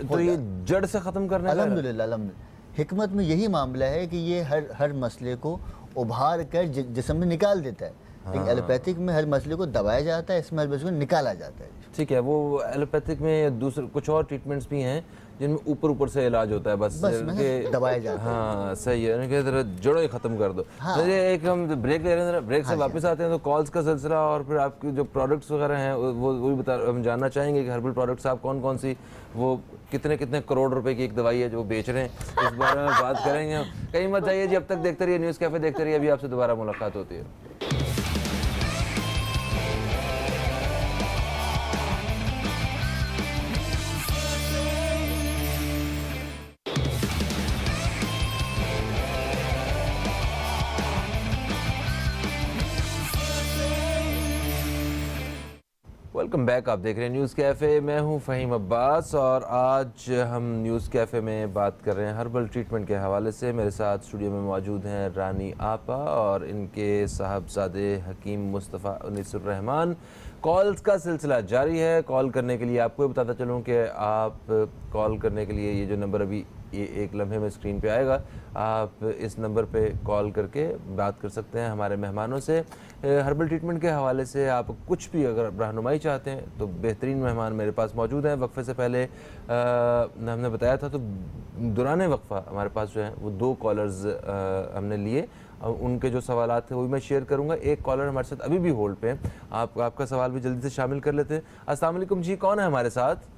तो ये जड़ से ख़त्म करने का अल्हम्दुलिल्लाह अल्हम्दुलिल्लाह हिकमत में यही मामला है कि ये हर मसले को उभार कर जिस्म में निकाल देता है, लेकिन एलोपैथिक में हर मसले को दबाया जाता है, इसमें हर मसले को निकाला जाता है। ठीक है, वो एलोपैथिक में दूसरे कुछ और ट्रीटमेंट्स भी हैं जिनमें ऊपर ऊपर से इलाज होता है, बस में दबाया जाता है। हाँ सही है, उनके जरा जड़ों ही ख़त्म कर दो। हाँ। चलिए एक हम ब्रेक ले रहे हैं, ब्रेक से हाँ वापस आते हैं तो कॉल्स का सिलसिला और फिर आपके जो प्रोडक्ट्स वगैरह हैं वो भी बता, हम जानना चाहेंगे कि हर्बल प्रोडक्ट्स आप कौन कौन सी, वो कितने कितने करोड़ रुपए की एक दवाई है जो वो बेच रहे हैं, इस बारे में बात करेंगे हम। कहीं मत जाइए जी, अब तक देखते रहिए न्यूज़ कैफ़े, देखते रहिए, अभी आपसे दोबारा मुलाकात होती है। वेलकम बैक, आप देख रहे हैं न्यूज़ कैफ़े, मैं हूं फ़हीम अब्बास और आज हम न्यूज़ कैफ़े में बात कर रहे हैं हर्बल ट्रीटमेंट के हवाले से। मेरे साथ स्टूडियो में मौजूद हैं रानी आपा और इनके साहबजादे हकीम मुस्तफ़ा उनीसुर रहमान। कॉल्स का सिलसिला जारी है। कॉल करने के लिए आपको बताता चलूँ कि आप कॉल करने के लिए ये जो नंबर अभी ये एक लम्हे में स्क्रीन पे आएगा, आप इस नंबर पे कॉल करके बात कर सकते हैं हमारे मेहमानों से। हर्बल ट्रीटमेंट के हवाले से आप कुछ भी अगर रहनुमाई चाहते हैं तो बेहतरीन मेहमान मेरे पास मौजूद हैं। वक्फे से पहले हमने बताया था, तो दौरान वक्फा हमारे पास जो है वो 2 कॉलर्स हमने लिए, उनके जो सवालात थे वो भी मैं शेयर करूंगा। एक कॉलर हमारे साथ अभी भी होल्ड पे हैं, आपका सवाल भी जल्दी से शामिल कर लेते हैं। अस्सलाम वालेकुम जी, कौन है हमारे साथ?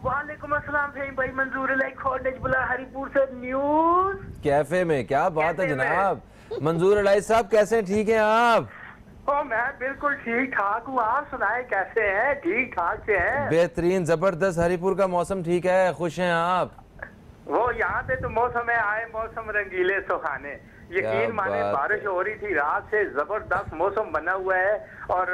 वालेकुम अस्सलाम भाई, मंजूर अली खोडजबुला हरीपुर से न्यूज़ कैफे में। क्या बात है जनाब, मंजूर अलाई साहब कैसे हैं, ठीक हैं आप? ओ मैं बिल्कुल ठीक ठाक हूँ, आप सुनाए कैसे हैं? ठीक ठाक से हैं? बेहतरीन, जबरदस्त। हरीपुर का मौसम ठीक है, खुश हैं आप? वो यहाँ पे तो मौसम है, आए मौसम रंगीले सुहाने, यकीन माने बारिश हो रही थी, रात से जबरदस्त मौसम बना हुआ है। और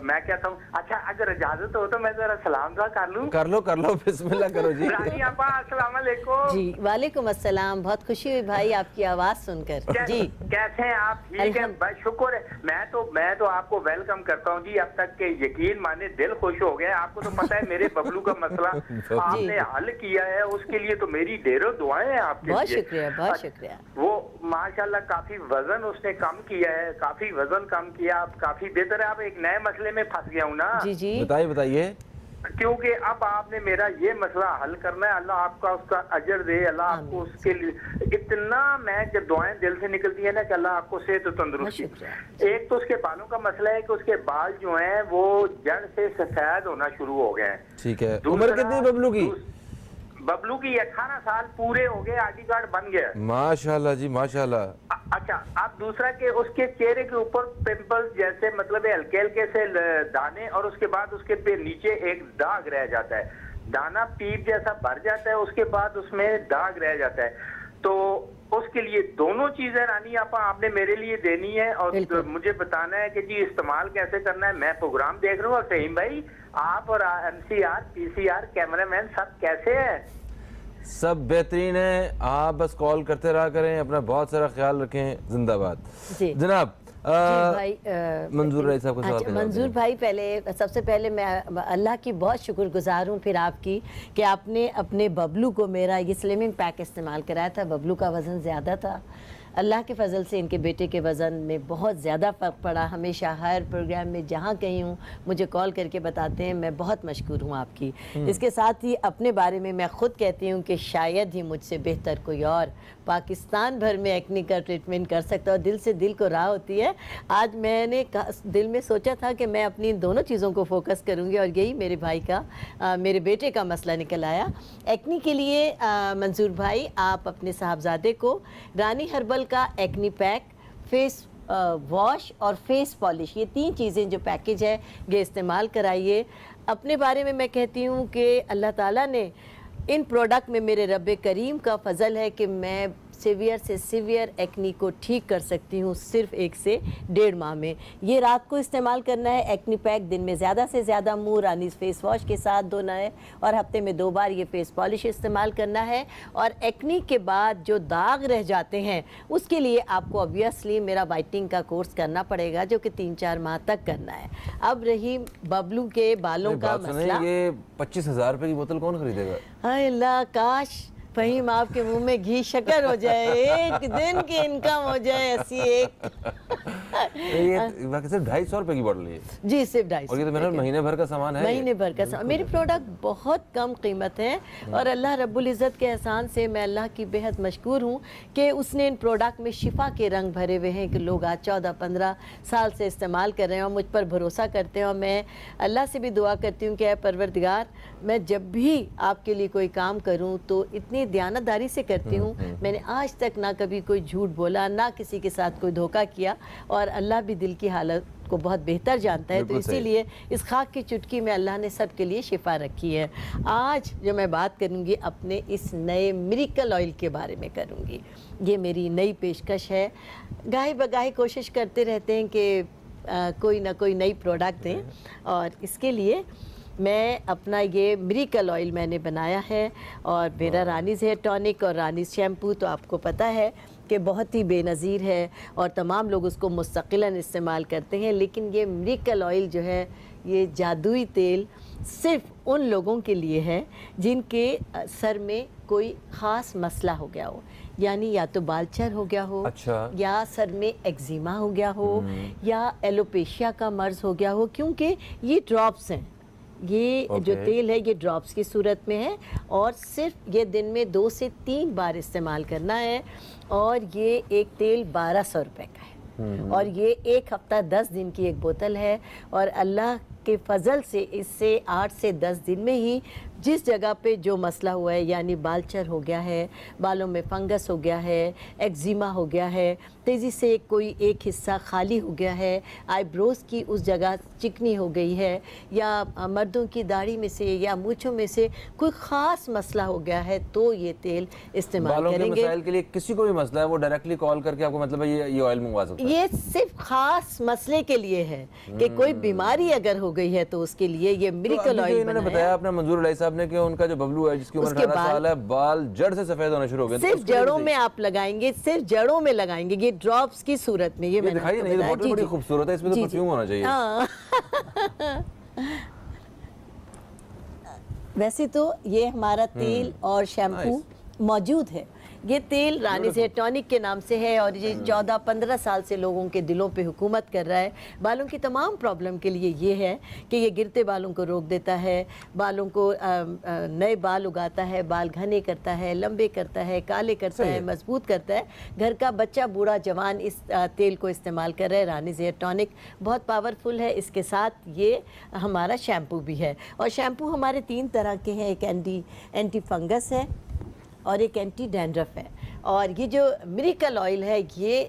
मैं कहता हूँ, अच्छा अगर इजाजत हो तो मैं जरा सलाम दुआ कर लूँ? कर लो, बिस्मिल्लाह करो जी। रानी आपा अस्सलाम वालेकुम। जी वालेकुम अस्सलाम, बहुत खुशी हुई भाई आपकी आवाज सुनकर। जी कैसे हैं आप? ठीक है, बस शुक्र है। मैं तो आपको वेलकम करता हूँ जी। अब तक के यकीन माने दिल खुश हो गया। आपको तो पता है मेरे बबलू का मसला आपने हल किया है, उसके लिए तो मेरी ढेरों दुआएं हैं आपके लिए। बहुत शुक्रिया, बहुत शुक्रिया। वो माशाल्लाह काफी वजन उसने कम किया है, काफी वजन कम किया। अब काफी बेहतर है। आप एक नए मसले में फंस गया हूँ ना। जी जी बताइए। क्योंकि अब आपने मेरा ये मसला हल करना है। अल्लाह आपका उसका अजर दे, अल्लाह आपको उसके लिए इतना, मैं जब दुआएं दिल से निकलती है ना कि अल्लाह आपको सेहत और तंदुरुस्ती। एक तो उसके बालों का मसला है कि उसके बाल जो हैं वो जड़ से सफेद होना शुरू हो गए हैं। ठीक है। उम्र कितनी बबलू की? बबलू की 18 साल पूरे हो गए, आईडी कार्ड बन गया। माशाल्लाह जी माशाल्लाह। अच्छा, अब दूसरा के उसके चेहरे के ऊपर पिंपल्स जैसे मतलब हल्के हल्के से दाने, और उसके बाद उसके पे नीचे एक दाग रह जाता है, दाना पीप जैसा भर जाता है, उसके बाद उसमें दाग रह जाता है। तो उसके लिए दोनों चीजें रानी आपा आपने मेरे लिए देनी है और मुझे बताना है कि जी इस्तेमाल कैसे करना है। मैं प्रोग्राम देख रहा हूँ। और फहीम भाई आप और MCR PCR कैमरामैन सब कैसे हैं? सब बेहतरीन है। आप बस कॉल करते रहा करें, अपना बहुत सारा ख्याल रखें। जिंदाबाद जनाब। भाई मंजूर भाई साहब को अच्छा, मंजूर भाई पहले सबसे पहले मैं अल्लाह की बहुत शुक्रगुजार हूँ फिर आपकी कि आपने अपने बबलू को मेरा ये स्लिमिंग पैक इस्तेमाल कराया था। बबलू का वज़न ज़्यादा था, अल्लाह के फजल से इनके बेटे के वज़न में बहुत ज़्यादा फ़र्क पड़ा। हमेशा हर प्रोग्राम में जहाँ कहीं हूँ मुझे कॉल करके बताते हैं, मैं बहुत मशकूर हूँ आपकी। इसके साथ ही अपने बारे में मैं ख़ुद कहती हूँ कि शायद ही मुझसे बेहतर कोई और पाकिस्तान भर में एक्ने का ट्रीटमेंट कर सकता है। और दिल से दिल को राह होती है। आज मैंने दिल में सोचा था कि मैं अपनी इन दोनों चीज़ों को फोकस करूँगी और यही मेरे भाई का मेरे बेटे का मसला निकल आया। एक्ने के लिए मंजूर भाई आप अपने साहबजादे को रानी हर्बल का एक्नी पैक, फेस वॉश और फेस पॉलिश, ये 3 चीज़ें जो पैकेज है ये इस्तेमाल कराइए। अपने बारे में मैं कहती हूँ कि अल्लाह ताला ने इन प्रोडक्ट में मेरे रब करीम का फजल है कि मैं सीवियर से सीवियर एक्नी को ठीक कर सकती हूँ सिर्फ 1 से 1.5 माह में। ये रात को इस्तेमाल करना है एक्नी पैक, दिन में ज़्यादा से ज़्यादा मुँह रानी फेस वॉश के साथ धोना है और हफ्ते में 2 बार ये फेस पॉलिश इस्तेमाल करना है। और एक्नी के बाद जो दाग रह जाते हैं उसके लिए आपको ऑब्वियसली मेरा वाइटनिंग का कोर्स करना पड़ेगा जो कि 3-4 माह तक करना है। अब रही बबलू के बालों का मसला, ये 25,000 रुपये की बोतल कौन खरीदेगा? हाय अल्लाह, काश फहीम आपके मुंह में घी शक्कर हो जाए, एक दिन की इनकम हो जाए ऐसी एक। ये बाकी सिर्फ 250 रुपए की बोतल है जी, सिर्फ 250। और ये तो मेरा महीने भर का सामान है। महीने भर का सामान। मेरे प्रोडक्ट बहुत कम कीमत है और अल्लाह रब्बुल इज़्ज़त के एहसान से मैं अल्लाह की बेहद मशकूर हूँ कि उसने इन प्रोडक्ट में शिफा के रंग भरे हुए हैं कि लोग आज 14-15 साल से इस्तेमाल कर रहे हैं और मुझ पर भरोसा करते हैं। और मैं अल्लाह से भी दुआ करती हूँ कि ऐ परवरदिगार, मैं जब भी आपके लिए कोई काम करूँ तो इतनी दयानतदारी से करती हूँ। मैंने आज तक ना कभी कोई झूठ बोला, ना किसी के साथ कोई धोखा किया और अल्लाह भी दिल की हालत को बहुत बेहतर जानता है। तो इसीलिए इस खाक की चुटकी में अल्लाह ने सब के लिए शिफा रखी है। आज जो मैं बात करूँगी अपने इस नए मिरेकल ऑयल के बारे में करूँगी। ये मेरी नई पेशकश है। गाहे बगाहे कोशिश करते रहते हैं कि कोई ना कोई नई प्रोडक्ट दें और इसके लिए मैं अपना ये मिरेकल ऑयल मैंने बनाया है। और मेरा रानीज़ हेयर टॉनिक और रानीज़ शैम्पू तो आपको पता है कि बहुत ही बेनज़ीर है और तमाम लोग उसको मुस्तकिलन इस्तेमाल करते हैं। लेकिन ये मिरेकल ऑयल जो है, ये जादुई तेल सिर्फ उन लोगों के लिए है जिनके सर में कोई ख़ास मसला हो गया हो, यानी या तो बालचर हो गया हो, अच्छा, या सर में एक्जिमा हो गया हो, या एलोपेशिया का मर्ज़ हो गया हो। क्योंकि ये ड्रॉप्स हैं, ये जो तेल है ये ड्रॉप्स की सूरत में है और सिर्फ ये दिन में 2 से 3 बार इस्तेमाल करना है। और ये एक तेल 1200 रुपये का है और ये 1 हफ्ता 10 दिन की एक बोतल है। और अल्लाह के फजल से इससे 8 से 10 दिन में ही जिस जगह पे जो मसला हुआ है, यानी बालचर हो गया है, बालों में फंगस हो गया है, एक्जिमा हो गया है, तेज़ी से कोई एक हिस्सा खाली हो गया है, आईब्रोज़ की उस जगह चिकनी हो गई है, या मर्दों की दाढ़ी में से या मूँछों में से कोई ख़ास मसला हो गया है, तो ये तेल इस्तेमाल बालों के करेंगे। मसाइल के लिए किसी को भी मसला है वो डायरेक्टली कॉल करके आपको मतलब है ये ऑयल मंगवा सकता है। ये सिर्फ खास मसले के लिए है कि कोई बीमारी अगर हो गई है तो उसके लिए ये मिरेकल ऑयल इन्होंने बताया अपना मंजूर इलाही साहब ने कि उनका जो बबलू है जिसकी उम्र 18 साल है, बाल जड़ से सफेद होना शुरू हो गए, सिर्फ जड़ों में आप लगाएंगे, सिर्फ जड़ों में लगाएंगे, ये ड्रॉप्स की सूरत में। ये मैंने दिखाई नहीं, बोतल बड़ी खूबसूरत है, इसमें तो परफ्यूम होना चाहिए। वैसे तो ये हमारा तेल और शैम्पू मौजूद है। ये तेल रानीज़ हेयर टॉनिक के नाम से है और ये 14-15 साल से लोगों के दिलों पे हुकूमत कर रहा है। बालों की तमाम प्रॉब्लम के लिए ये है कि ये गिरते बालों को रोक देता है, बालों को नए बाल उगाता है, बाल घने करता है, लंबे करता है, काले करता है, मजबूत करता है। घर का बच्चा बूढ़ा जवान इस तेल को इस्तेमाल कर रहा है। रानीज़ हेयर टॉनिक बहुत पावरफुल है। इसके साथ ये हमारा शैम्पू भी है और शैम्पू हमारे 3 तरह के हैं। एक एंटी फंगस है और एक एंटी डैंड्रफ है, और ये जो मिरेकल ऑयल है ये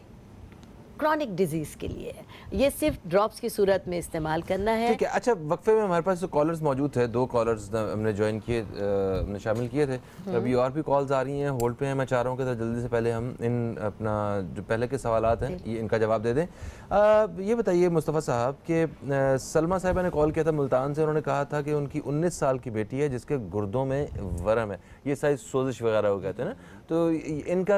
क्रॉनिक डिजीज़ के लिए है। ये सिर्फ ड्रॉप्स की सूरत में इस्तेमाल करना है। ठीक है। अच्छा, वक्फे में हमारे पास कॉलर्स मौजूद थे, 2 कॉलर्स हमने ज्वाइन किए, हमने शामिल किए थे। अभी और भी कॉल्स आ रही हैं, होल्ड पे हैं। मैं चाह रहा हूँ कि जल्दी से पहले हम इन अपना जो पहले के सवालात हैं ये इनका जवाब दे दें। ये बताइए मुस्तफ़ा साहब कि सलमा साहिबा ने कॉल किया था मुल्तान से। उन्होंने कहा था कि उनकी 19 साल की बेटी है जिसके गुर्दों में वरम है, ये साइज सोजिश वगैरह वो कहते हैं ना, तो इनका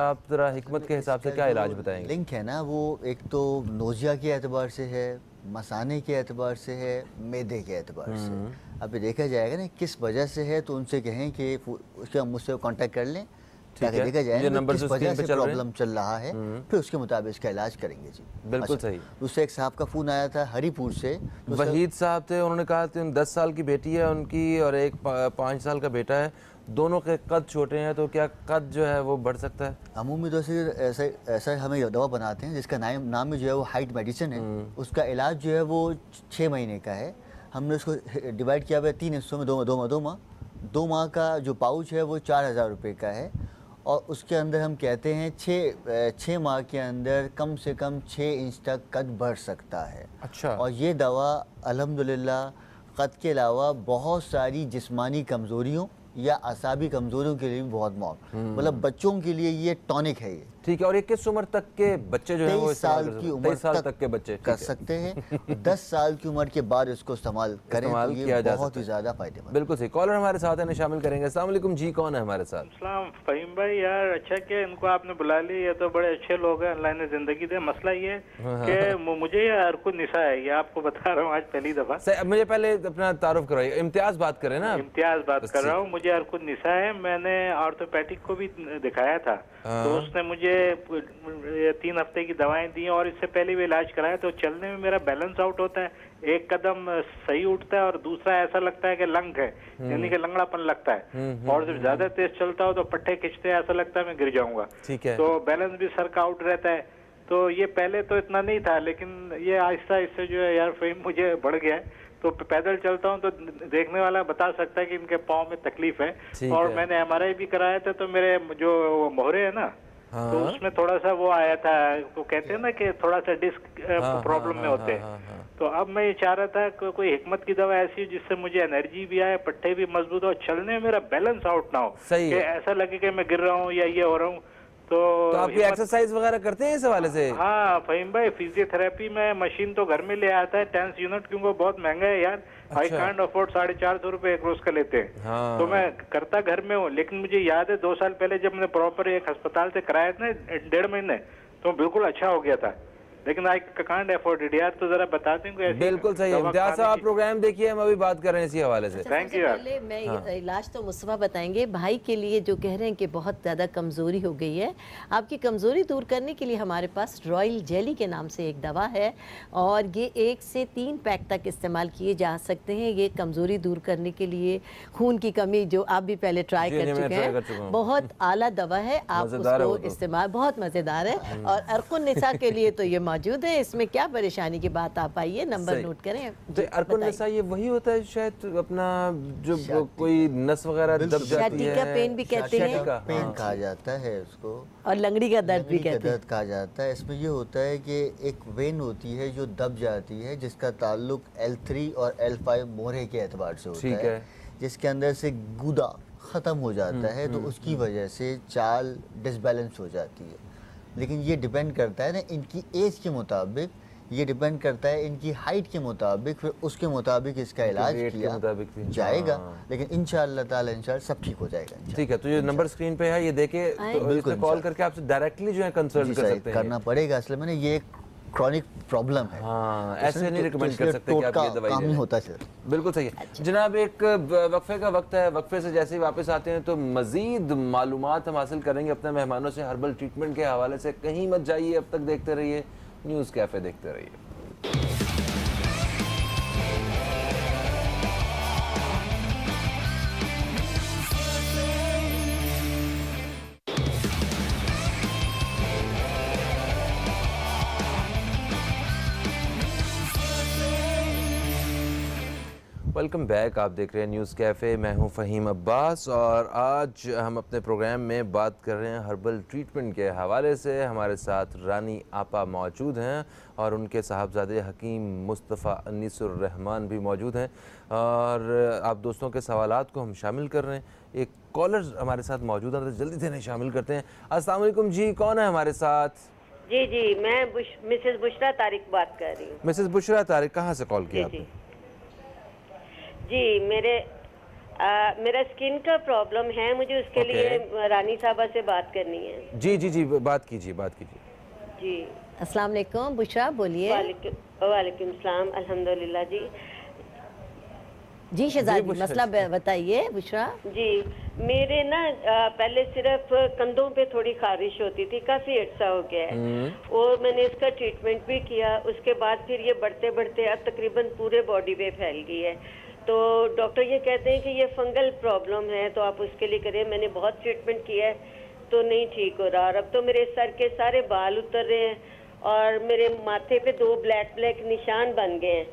आप ज़रा हिकमत के हिसाब से क्या इलाज बताएंगे? लिंक है ना, वो एक तो नोजिया के एतबार से है, मसाने के एतबार से है, मैदे के एतबार से। अब ये देखा जाएगा ना किस वजह से है, तो उनसे कहें कि उसके मुझसे कांटेक्ट कर लें ताकि देखा जाए किस वजह से प्रॉब्लम चल रहा है, फिर उसके मुताबिक इसका इलाज करेंगे जी। बिल्कुल सही। उससे एक साहब का फ़ोन आया था हरीपुर से, वहीद साहब थे। उन्होंने कहा कि 10 साल की बेटी है उनकी और एक 5 साल का बेटा है, दोनों के कद छोटे हैं, तो क्या कद जो है वो बढ़ सकता है? अमूमी तौर से ऐसा हमें दवा बनाते हैं जिसका नाम जो है वो हाइट मेडिसिन है। उसका इलाज जो है वो 6 महीने का है। हमने उसको डिवाइड किया हुआ है 3 हिस्सों में, 2 माह का जो पाउच है वो 4000 रुपये का है, और उसके अंदर हम कहते हैं 6 माह के अंदर कम से कम 6 इंच तक कद बढ़ सकता है। अच्छा। और ये दवा अल्हम्दुलिल्लाह कद के अलावा बहुत सारी जिस्मानी कमज़ोरियों या असाबी कमजोरियों के लिए भी बहुत मतलब बच्चों के लिए ये टॉनिक है ये। ठीक है। और ये किस उम्र तक के बच्चे जो है वो 23 साल की उम्र तक के बच्चे कर सकते हैं। 10 साल की उम्र के बाद इसको इस्तेमाल करें तो ये बहुत ही ज्यादा फायदेमंद। बिल्कुल सही। कॉलर हमारे साथ है, शामिल करेंगे। अस्सलाम वालेकुम जी, कौन है हमारे साथ? अस्सलाम फ़हीम भाई, यार अच्छा कि इनको आपने बुला लिया, ये तो बड़े अच्छे लोग हैं, अल्लाह ने जिंदगी दे। मसला ये कि मुझे ये अरकुन निसा है, ये आपको बता रहा हूँ आज पहली दफा। मुझे पहले अपना तारुफ कराइए। इम्तियाज बात करें ना? इम्तियाज बात कर रहा हूँ। मुझे अरकुन निसा है, मैंने ऑर्थोपेडिक को भी दिखाया था, तो उसने मुझे 3 हफ्ते की दवाएं दी और इससे पहले भी इलाज कराया, तो चलने में मेरा बैलेंस आउट होता है। एक कदम सही उठता है और दूसरा ऐसा लगता है कि लंग है, यानी कि लंगड़ापन लगता है, और जब ज्यादा तेज चलता हो तो पट्टे खींचते हैं, ऐसा लगता है मैं गिर जाऊंगा। ठीक है। तो बैलेंस भी सर का आउट रहता है। तो ये पहले तो इतना नहीं था, लेकिन ये आहिस्ता आहिस्ता जो है यार फ़हीम मुझे बढ़ गया है। तो पैदल चलता हूँ तो देखने वाला बता सकता है कि इनके पाँव में तकलीफ है। और मैंने MRI भी कराया था, तो मेरे जो मोहरे है ना, तो उसमें थोड़ा सा वो आया था, वो कहते हैं ना कि थोड़ा सा डिस्क प्रॉब्लम में होते हैं। तो अब मैं ये चाह रहा था कि कोई हिकमत की दवा ऐसी जिससे मुझे एनर्जी भी आए, पट्टे भी मजबूत हो, चलने में मेरा बैलेंस आउट ना हो, कि ऐसा लगे कि मैं गिर रहा हूँ या ये हो रहा हूँ। तो आप ये एक्सरसाइज वगैरह करते हैं इस हवाले से? हाँ फ़हीम भाई, फिजियोथेरेपी में मशीन तो घर में ले आता है, 10 यूनिट, क्योंकि बहुत महंगा है यार। आई कांट अफोर्ड, 450 रुपए एक रोज का लेते हैं। हाँ। तो मैं करता घर में हूँ, लेकिन मुझे याद है 2 साल पहले जब मैंने प्रॉपर एक अस्पताल से कराया था ना 1.5 महीने, तो बिल्कुल अच्छा हो गया था, लेकिन आई कांट अफोर्ड इट यार। तो जरा बता दें कोई ऐसी। बिल्कुल सही। इम्तियाज साहब आप प्रोग्राम देखिए, हम अभी बात कर रहे हैं इसी हवाले से। Thank you. पहले मैं इलाज तो मुस्तफा बताएंगे। भाई के लिए जो कह रहे हैं कि बहुत ज़्यादा कमज़ोरी हो गई है, आपकी कमज़ोरी दूर करने के लिए हमारे पास रॉयल जेली के नाम से एक दवा है, और ये 1 से 3 पैक तक इस्तेमाल किए जा सकते हैं। ये कमज़ोरी दूर करने के लिए, खून की कमी जो आप भी पहले ट्राई कर चुके हैं, बहुत आला दवा है। आप उसको इस्तेमाल, बहुत मज़ेदार है। और अरकुन निसा के लिए तो ये मौजूद हैं। इसमें क्या परेशानी की बात आप आइए, नंबर सही। नोट करें। तो अर्कुन नसा ये वही होता है शायद अपना जो कोई नस वगैरह दब जाती छाती है, का पेन भी कहते हैं, पेन कहा जाता है उसको, और लंगड़ी का दर्द भी लंगड़ी का कहते हैं। दर्द कहा जाता है। इसमें ये होता है कि एक वेन होती है जो दब जाती है, जिसका ताल्लुक L3 और L5 मोहरे के एतबार से होता है, जिसके अंदर से गूदा ख़त्म हो जाता है, तो उसकी वजह से चाल डिसबैलेंस हो जाती है। लेकिन ये डिपेंड करता है ना इनकी एज के मुताबिक, ये डिपेंड करता है इनकी हाइट के मुताबिक, फिर उसके मुताबिक इसका इलाज किया जाएगा। लेकिन इंशाअल्लाह ताला इंशाअल्लाह सब ठीक हो जाएगा। ठीक है, तो ये नंबर स्क्रीन पे है, ये देके तो इसमें कॉल करके आपसे डायरेक्टली जो है कंसल्ट कर सकते हैं। करना पड़ेगा, असल में ये एक क्रॉनिक प्रॉब्लम है। हाँ, ऐसे नहीं रिकमेंड कर सकते कि आप ये दवाई काम नहीं होता सर। बिल्कुल सही है। जनाब एक वक्फे का वक्त है, वक्फे से जैसे ही वापस आते हैं तो मजीद मालूमात हम हासिल करेंगे अपने मेहमानों से हर्बल ट्रीटमेंट के हवाले से। कहीं मत जाइए, अब तक देखते रहिए न्यूज़ कैफे, देखते रहिए। वेलकम बैक, आप देख रहे हैं न्यूज़ कैफ़े। मैं हूं फ़हीम अब्बास और आज हम अपने प्रोग्राम में बात कर रहे हैं हर्बल ट्रीटमेंट के हवाले से। हमारे साथ रानी आपा मौजूद हैं और उनके साहबजादे हकीम मुस्तफ़ा अनीसुर रहमान भी मौजूद हैं और आप दोस्तों के सवालात को हम शामिल कर रहे हैं। एक कॉलर हमारे साथ मौजूद है, तो जल्दी से इन्हें शामिल करते हैं। अस्सलाम वालेकुम जी, कौन है हमारे साथ? जी मैं मिसेस बुशरा तारिक बात कर रही हूँ। मिसेस बुशरा तारिक, कहाँ से कॉल किया आपने? जी मेरा स्किन का प्रॉब्लम है, मुझे उसके लिए रानी साहबा से बात करनी है। जी बात कीजिए जी। अस्सलाम वालेकुम बुशरा, बोलिए। वालेकुम सलाम, अल्हम्दुलिल्लाह जी। जी शहजादी, मसला बताइए बुशरा। जी मेरे ना पहले सिर्फ कंधों पे थोड़ी खारिश होती थी, काफ़ी अर्सा हो गया है और मैंने इसका ट्रीटमेंट भी किया। उसके बाद फिर ये बढ़ते बढ़ते अब तकरीबन पूरे बॉडी पे फैल गई है। तो डॉक्टर ये कहते हैं कि ये फंगल प्रॉब्लम है, तो आप उसके लिए करें। मैंने बहुत ट्रीटमेंट किया है तो नहीं ठीक हो रहा, और अब तो मेरे सर के सारे बाल उतर रहे हैं और मेरे माथे पे 2 ब्लैक निशान बन गए हैं,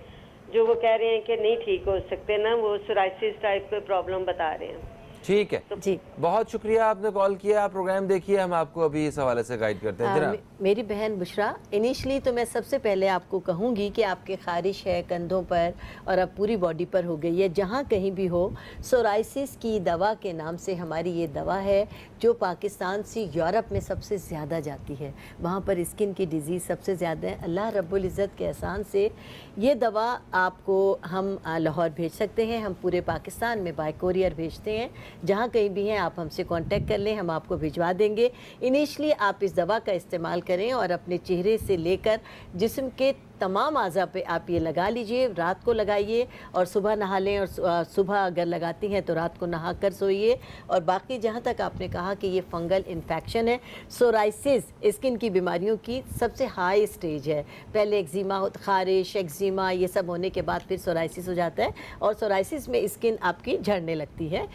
जो वो कह रहे हैं कि नहीं ठीक हो सकते ना, वो सोराइसिस टाइप का प्रॉब्लम बता रहे हैं। ठीक है जी, बहुत शुक्रिया आपने कॉल किया। आप प्रोग्राम देखिए, हम आपको अभी इस हवाले से गाइड करते हैं। मेरी बहन बुशरा, इनिशली तो मैं सबसे पहले आपको कहूँगी कि आपके खारिश है कंधों पर और अब पूरी बॉडी पर हो गई है, जहाँ कहीं भी हो। सोराइसिस की दवा के नाम से हमारी ये दवा है जो पाकिस्तान से यूरोप में सबसे ज़्यादा जाती है, वहाँ पर स्किन की डिजीज़ सबसे ज़्यादा है। अल्लाह रब्बुल इज़्ज़त के एहसान से ये दवा आपको हम लाहौर भेज सकते हैं, हम पूरे पाकिस्तान में बाय कोरियर भेजते हैं। जहाँ कहीं भी हैं आप हमसे कांटेक्ट कर लें, हम आपको भिजवा देंगे। इनिशली आप इस दवा का इस्तेमाल करें और अपने चेहरे से लेकर जिस्म के तमाम आज़ा पे आप ये लगा लीजिए। रात को लगाइए और सुबह नहा लें, और सुबह अगर लगाती हैं तो रात को नहा कर सोइए। और बाकी जहाँ तक आपने कहा कि ये फंगल इन्फेक्शन है, सोराइसिस स्किन की बीमारियों की सबसे हाई स्टेज है। पहले एक्जिमा, खारिश, एक्जिमा ये सब होने के बाद फिर सोराइसिस हो जाता है, और सोराइसिस में स्किन आपकी झड़ने लगती है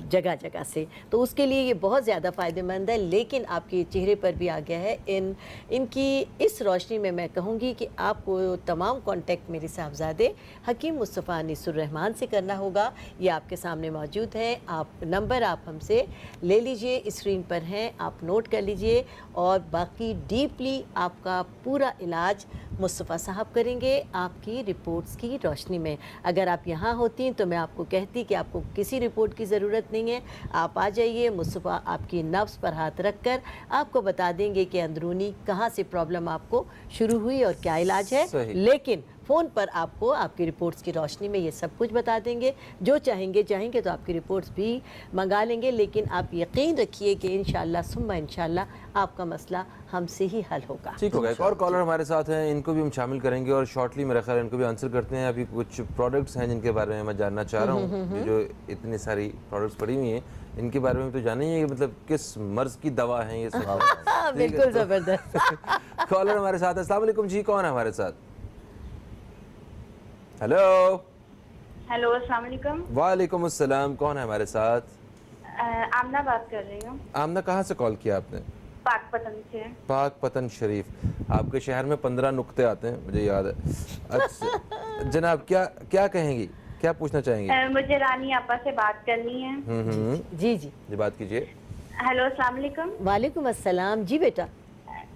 जगह जगह से। तो उसके लिए ये बहुत ज़्यादा फ़ायदेमंद है। लेकिन आपके चेहरे पर भी आ गया है इनकी इस रोशनी में मैं कहूँगी कि आप को तमाम कांटेक्ट मेरे साहबजादे हकीम मुस्तफ़ा अनीसुर रहमान से करना होगा। ये आपके सामने मौजूद है, आप नंबर आप हमसे ले लीजिए, स्क्रीन पर हैं, आप नोट कर लीजिए। और बाकी डीपली आपका पूरा इलाज मुस्तफ़ा साहब करेंगे आपकी रिपोर्ट्स की रोशनी में। अगर आप यहाँ होती तो मैं आपको कहती कि आपको किसी रिपोर्ट की ज़रूरत नहीं है, आप आ जाइए। मुस्तफ़ा आपकी नब्ज़ पर हाथ रख कर आपको बता देंगे कि अंदरूनी कहाँ से प्रॉब्लम आपको शुरू हुई और क्या इलाज है। लेकिन फ़ोन पर आपको आपकी रिपोर्ट्स की रोशनी में ये सब कुछ बता देंगे। जो चाहेंगे तो आपकी रिपोर्ट्स भी मंगा लेंगे। लेकिन आप यकीन रखिए कि इंशाअल्लाह सुम्मा इंशाअल्लाह आपका मसला हमसे ही हल होगा। ठीक होगा। एक और कॉलर हमारे साथ हैं, इनको भी हम शामिल करेंगे और शॉर्टली मेरा ख्याल इनको भी आंसर करते हैं। अभी कुछ प्रोडक्ट्स हैं जिनके बारे में मैं जानना चाह रहा हूँ, जो इतनी सारी प्रोडक्ट्स पड़ी हुई हैं, इनके बारे में तो जाना ही है कि मतलब किस मर्ज की दवा है ये सब। बिल्कुल ज़बरदस्त। कॉलर हमारे साथ है। अस्सलाम वालेकुम जी, कौन है हमारे साथ? हेलो अस्सलाम वालेकुम। वालेकुम अस्सलाम, कौन है हमारे साथ? आमना बात कर रही हूँ। आमना, कहाँ से कॉल किया आपने? पाक पतन से। पाक पतन शरीफ, आपके शहर में 15 नुक्ते आते हैं, मुझे याद है। अच्छा जनाब, क्या कहेंगी, क्या पूछना चाहेंगी? मुझे रानी आपा से बात करनी है। जी जी बात कीजिए। हेलो, अस्सलाम वालेकुम। वालेकुम अस्सलाम। जी बेटा।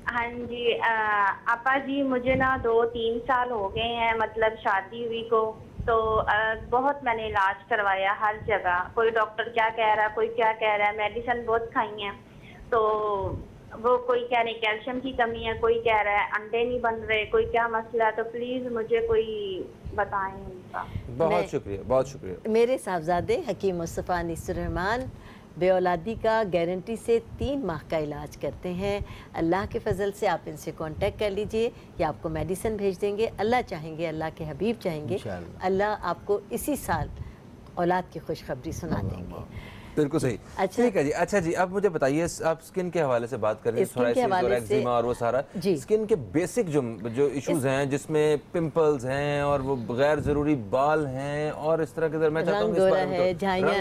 हाँ जी, आपा जी मुझे ना 2-3 साल हो गए हैं, मतलब शादी हुई को, तो बहुत मैंने इलाज करवाया हर जगह, कोई डॉक्टर क्या कह रहा है, कोई क्या कह रहा है, मेडिसिन बहुत खाई हैं, तो वो कोई कह रहे कैल्शियम की कमी है, कोई कह रहा है अंडे नहीं बन रहे, कोई क्या मसला है, तो प्लीज़ मुझे कोई बताएं उनका। बहुत शुक्रिया, बहुत शुक्रिया। मेरे साहबजादे हकीम मुस्तफ़ा अनीसुर्रहमान बे औलादी का गारंटी से 3 माह का इलाज करते हैं। अल्लाह के फजल से आप इनसे कांटेक्ट कर लीजिए, या आपको मेडिसिन भेज देंगे। अल्लाह चाहेंगे, अल्लाह के हबीब चाहेंगे, अल्लाह आपको इसी साल औलाद की खुशखबरी सुना देंगे। बिल्कुल सही। अच्छा। ठीक है जी। अच्छा जी, अब मुझे बताइए, आप स्किन के हवाले से बात कर रहे हैं, सोराइसिस और एक्जिमा और वो सारा, स्किन के बेसिक जो इश्यूज हैं, जिसमें पिंपल्स हैं और वो गैर जरूरी बाल हैं और इस तरह के, मैं चाहता हूं रंग गोरा है, झाइयां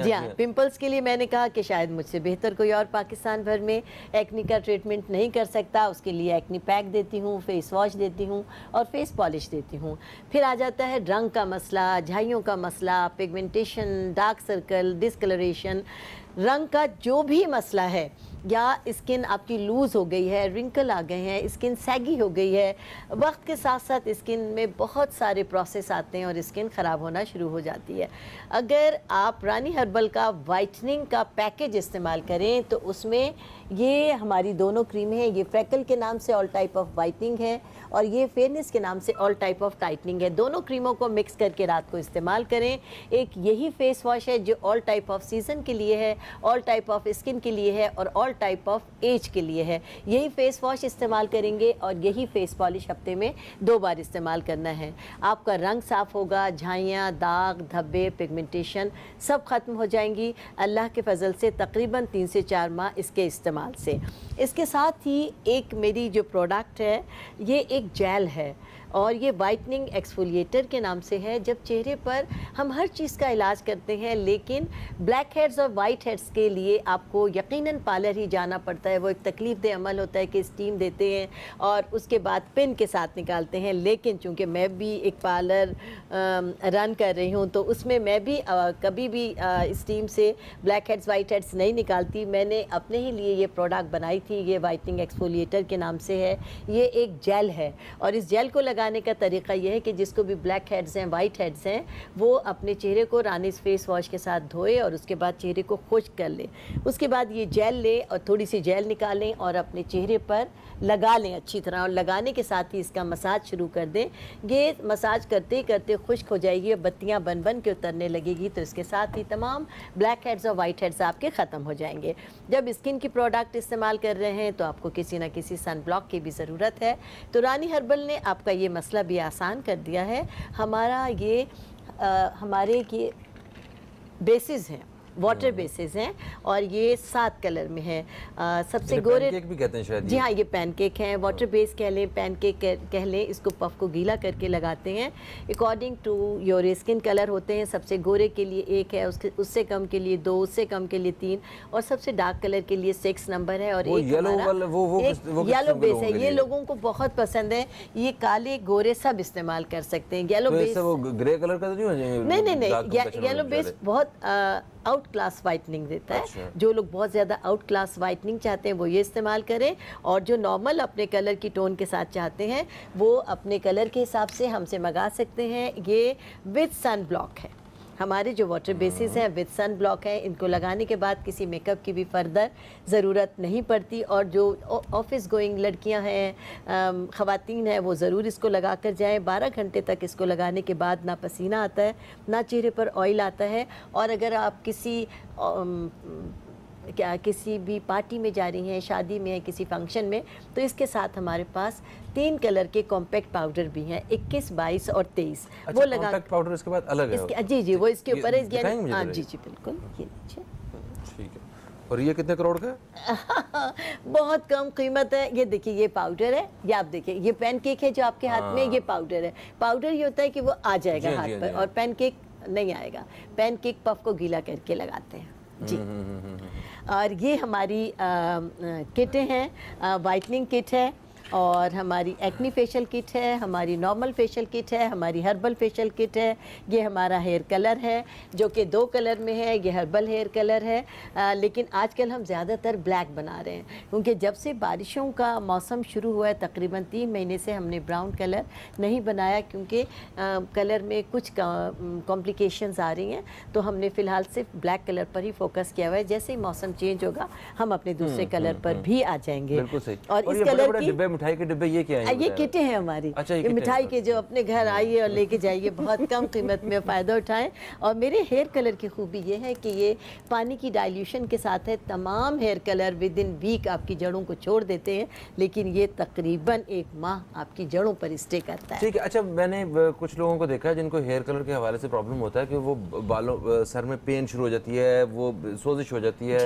हैं। पिंपल्स के लिए मैंने कहा कि शायद मुझसे बेहतर कोई और पाकिस्तान भर में एक्नी का ट्रीटमेंट नहीं कर सकता। उसके लिए एक्नी पैक देती हूँ, फेस वॉश देती हूँ और फेस पॉलिश देती हूँ। फिर आ जाता है रंग का मसला, झाइयों का मसला, पिगमेंटेशन, डार्क सर्कल, डिस्कलरेशन, रंग का जो भी मसला है, या स्किन आपकी लूज़ हो गई है, रिंकल आ गए हैं, स्किन सैगी हो गई है, वक्त के साथ साथ स्किन में बहुत सारे प्रोसेस आते हैं और स्किन ख़राब होना शुरू हो जाती है। अगर आप रानी हर्बल का वाइटनिंग का पैकेज इस्तेमाल करें तो उसमें ये हमारी दोनों क्रीमें हैं, ये फ्रेकल के नाम से ऑल टाइप ऑफ वाइटनिंग है और ये फेयरनेस के नाम से ऑल टाइप ऑफ टाइटनिंग है। दोनों क्रीमों को मिक्स करके रात को इस्तेमाल करें। एक यही फेस वॉश है जो ऑल टाइप ऑफ सीज़न के लिए है, ऑल टाइप ऑफ स्किन के लिए है और ऑल टाइप ऑफ एज के लिए है। यही फेस वॉश इस्तेमाल करेंगे और यही फेस पॉलिश हफ्ते में 2 बार इस्तेमाल करना है। आपका रंग साफ़ होगा, झाइयाँ, दाग, धब्बे, पिगमेंटेशन सब ख़त्म हो जाएंगी अल्लाह के फजल से, तकरीबन 3 से 4 माह इसके इस्तेमाल से। इसके साथ ही एक मेरी जो प्रोडक्ट है, ये एक जेल है और ये वाइटनिंग एक्सफोलिएटर के नाम से है। जब चेहरे पर हम हर चीज़ का इलाज करते हैं, लेकिन ब्लैक हेड्स और वाइट हेड्स के लिए आपको यकीनन पार्लर ही जाना पड़ता है। वो एक तकलीफ दे अमल होता है कि स्टीम देते हैं और उसके बाद पिन के साथ निकालते हैं। लेकिन चूँकि मैं भी एक पार्लर रन कर रही हूँ, तो उसमें मैं भी कभी भी स्टीम से ब्लैक हेड्स वाइट हेड्स नहीं निकालती। मैंने अपने ही लिए ये प्रोडक्ट बनाई थी, ये वाइटनिंग एक्सफोलिएटर के नाम से है। ये एक जेल है और इस जेल को लगाने का तरीका यह है कि जिसको भी ब्लैक हेड्स हैं, वाइट हेड्स हैं, वो अपने चेहरे को रानीस फेस वॉश के साथ धोए और उसके बाद चेहरे को खुश्क कर ले। उसके बाद ये जेल ले और थोड़ी सी जेल निकालें और अपने चेहरे पर लगा लें अच्छी तरह, और लगाने के साथ ही इसका मसाज शुरू कर दें। ये मसाज करते करते खुश्क हो जाएगी और बत्तियाँ बन बन के उतरने लगेगी, तो इसके साथ ही तमाम ब्लैक हेड्स और वाइट हेड्स आपके ख़त्म हो जाएंगे। जब स्किन की प्रोडक्ट इस्तेमाल कर रहे हैं तो आपको किसी न किसी सन ब्लॉक की भी ज़रूरत है, तो रानी हर्बल ने आपका ये मसला भी आसान कर दिया है। हमारे ये बेसिस हैं, वाटर बेसिस हैं और ये 7 कलर में है। सबसे गोरे पैनकेक भी कहते हैं शायद। जी हाँ, ये पैनकेक हैं, वाटर बेस कह लें, पैनकेक कह लें। इसको पफ को गीला करके लगाते हैं according to your skin colour होते हैं। सबसे गोरे के लिए 1 है, उससे कम के लिए 2, उससे कम के लिए 3 और सबसे डार्क कलर के लिए 6 नंबर है। और एक येलो बेस है, ये लोगों को बहुत पसंद है। ये काले गोरे सब इस्तेमाल कर सकते हैं। येलो बेस ग्रे कलर का नहीं, येलो बेस बहुत आउट क्लास वाइटनिंग देता है। अच्छा। जो लोग बहुत ज़्यादा आउट क्लास वाइटनिंग चाहते हैं वो ये इस्तेमाल करें, और जो नॉर्मल अपने कलर की टोन के साथ चाहते हैं वो अपने कलर के हिसाब से हमसे मंगा सकते हैं। ये विद सन ब्लॉक है, हमारे जो वाटर बेसिस हैं विद सन ब्लॉक है। इनको लगाने के बाद किसी मेकअप की भी फर्दर ज़रूरत नहीं पड़ती। और जो ऑफिस गोइंग लड़कियां हैं, ख़वातीन हैं, वो ज़रूर इसको लगा कर जाएँ। 12 घंटे तक इसको लगाने के बाद ना पसीना आता है, ना चेहरे पर ऑयल आता है। और अगर आप किसी भी पार्टी में जा रही हैं, शादी में है, किसी फंक्शन में, तो इसके साथ हमारे पास 3 कलर के कॉम्पैक्ट पाउडर भी हैं, 21, 22 और 23। अच्छा, वो लगा कॉम्पैक्ट पाउडर इसके बाद अलग है? जी, वो इसके ऊपर है। हाँ जी बिल्कुल, ये नीचे। ठीक है। और ये कितने करोड़ का है? बहुत कम कीमत है। ये देखिए, ये पाउडर है, ये आप देखिए, ये पैनकेक है जो आपके हाथ में, ये पाउडर है। पाउडर ये होता है कि वो आ जाएगा हाथ पर, और पैनकेक नहीं आएगा। पैनकेक पफ को गीला करके लगाते हैं जी। اور یہ ہماری کٹیں ہیں, وائٹننگ کٹ ہے, اور ہماری ایکنی فیشل کٹ ہے, ہماری نارمل فیشل کٹ ہے, ہماری ہربل فیشل کٹ ہے, یہ ہمارا ہیئر کلر ہے جو کہ 2 کلر میں ہے, یہ ہربل ہیئر کلر ہے. لیکن آج کل ہم زیادہ تر بلیک بنا رہے ہیں کیونکہ جب سے بارشوں کا موسم شروع ہوا ہے تقریباً 3 مہینے سے ہم نے براؤن کلر نہیں بنایا کیونکہ کلر میں کچھ کمپلیکیشنز آ رہی ہیں, تو ہم نے فی الحال صرف بلیک کلر پر ہی فوکس کیا ہوا ہے. جیسے ہی موسم چینج ہوگا ہم اپنے دوسرے کلر پر بھی آ جائیں گے. بالکل صحیح. اور اس کلر کی مٹھائی کے ڈبے یہ کیا ہیں؟ یہ کٹیں ہیں ہماری. یہ مٹھائی کے جو اپنے گھر آئیے اور لے کے جائیے, بہت کم قیمت میں فائدہ اٹھائیں. اور میرے ہیئر کلر کی خوبی یہ ہے کہ یہ پانی کی ڈائلیوشن کے ساتھ ہے. تمام hair colour within week آپ کی جڑوں کو چھوڑ دیتے ہیں, لیکن یہ تقریباً 1 ماہ آپ کی جڑوں پر اسٹے کرتا ہے. ٹھیک ہے. اچھا, میں نے کچھ لوگوں کو دیکھا ہے جن کو ہیئر کلر کے حوالے سے پرابلم ہوتا ہے کہ وہ بالوں سر میں پین شروع ہو جاتی ہے, وہ سوزش ہو جاتی ہے,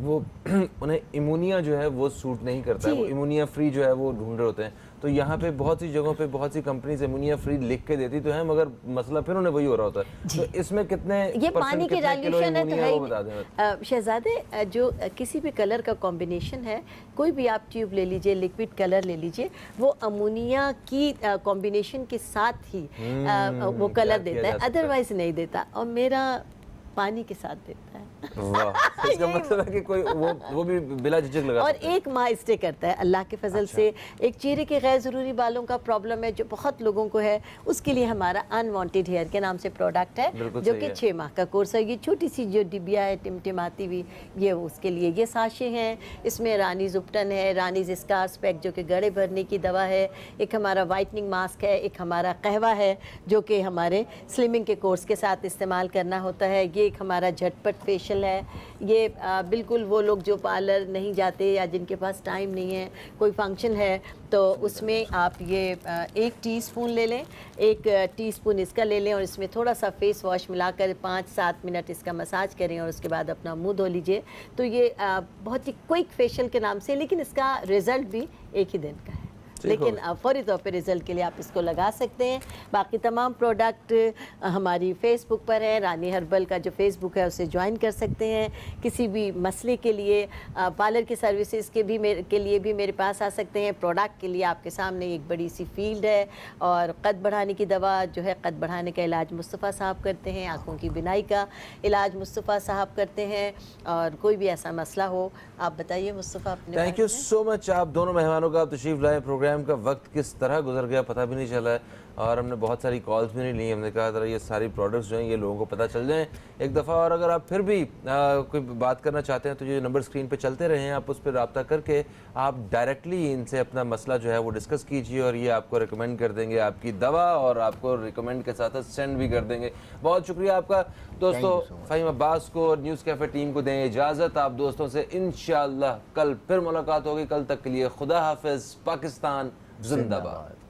وہ انہیں ایمونیا جو ہے وہ سوٹ نہیں کرتا ہے, وہ ایمونیا فری جو ہے وہ ڈھونڈ رہے ہوتے ہیں. تو یہاں پہ بہت سی جگہوں پہ بہت سی کمپنیز ایمونیا فری لکھ کے دیتی تو ہیں, مگر مسئلہ پھر انہیں وہی ہو رہا ہوتا ہے. تو اس میں کتنے یہ پانی کی ڈائلیوشن ہے تو وہ بتا دیں شہزادے. جو کسی بھی کلر کا کمبینیشن ہے, کوئی بھی آپ ٹیوب لے لیجئے, لکوڈ کلر لے لیجئے, وہ امونیا کی کمبینیشن کے ساتھ ہی وہ کلر دیتا ہے, ادروائز نہیں دیتا. اور میرا پانی کے ساتھ دیتا ہے. واہ, اس کا مطلب ہے کہ کوئی وہ بھی بلا جھجک لگا. اور 1 ماہ اسٹے کرتا ہے اللہ کے فضل سے. ایک چہرے کے غیر ضروری بالوں کا پرابلم ہے جو بہت لوگوں کو ہے, اس کے لیے ہمارا انوانٹیڈ ہیئر کے نام سے پروڈکٹ ہے جو کہ 6 ماہ کا کورس ہے. یہ چھوٹی سی جو ڈبیا ہے ٹمٹماتی ہوئی, یہ اس کے لیے. یہ ساشے ہیں, اس میں رانیز اپٹن ہے, رانیز اسکارس پیک جو کہ گڑے بھرنے کی دوا ہے, ایک ہمارا وائٹننگ ماسک ہے, ایک ہمارا قہوہ ہے جو کہ ہمارے سلمنگ کے کورس کے ساتھ استعمال کرنا ہوتا ہے. یہ ایک ہمارا جھٹ پٹ فیشل ہے. یہ بالکل وہ لوگ جو پارلر نہیں جاتے یا جن کے پاس ٹائم نہیں ہے, کوئی فنکشن ہے تو اس میں آپ یہ 1 ٹی اسپون لے لیں, 1 ٹی اسپون اس کا لے لیں, اور اس میں تھوڑا سا فیس واش ملا کر 5-7 منٹ اس کا مساج کریں اور اس کے بعد اپنا منہ دھو لیجئے. تو یہ بہت ہی کوئک فیشل کے نام سے, لیکن اس کا رزلٹ بھی 1 ہی دن کا ہے, لیکن فوری طور پہ رزلٹ کے لیے آپ اس کو لگا سکتے ہیں. باقی تمام پروڈکٹ ہماری فیس بک پر ہیں. رانی ہربل کا جو فیس بک ہے اسے جوائن کر سکتے ہیں. کسی بھی مسئلے کے لیے, پارلر کی سروسز کے لیے بھی میرے پاس آ سکتے ہیں. پروڈکٹ کے لیے آپ کے سامنے ایک بڑی سی فیلڈ ہے. اور قد بڑھانے کی دوا جو ہے, قد بڑھانے کا علاج مصطفیٰ صاحب کرتے ہیں, آنکھوں کی بینائی کا علاج مصطفیٰ صاحب کرتے ہیں. اور کوئی بھی ایسا مسئلہ ہو آپ بتائیے مصطفیٰ اپنے. تھینک یو سو مچ آپ دونوں مہمانوں کا. آپ تشریف لائے, پروگرام کا وقت کس طرح گزر گیا پتہ بھی نہیں چلا ہے, اور ہم نے بہت ساری کالز بھی نہیں لی. ہم نے کہا ذرا یہ ساری پروڈکٹس جو ہیں یہ لوگوں کو پتہ چل جائیں ایک دفعہ. اور اگر آپ پھر بھی کوئی بات کرنا چاہتے ہیں تو جو نمبر اسکرین پہ چلتے رہے ہیں, آپ اس پہ رابطہ کر کے آپ ڈائریکٹلی ان سے اپنا مسئلہ جو ہے وہ ڈسکس کیجیے, اور یہ آپ کو ریکمینڈ کر دیں گے آپ کی دوا, اور آپ کو ریکمینڈ کے ساتھ سینڈ بھی کر دیں گے. بہت شکریہ آپ کا دوستو. فہیم عباس کو, نیوز کیفے ٹیم کو دیں اجازت. آپ دوستوں سے انشاءاللہ کل پھر ملاقات ہوگی. کل تک کے لیے خدا حافظ. پاکستان زندہ باد.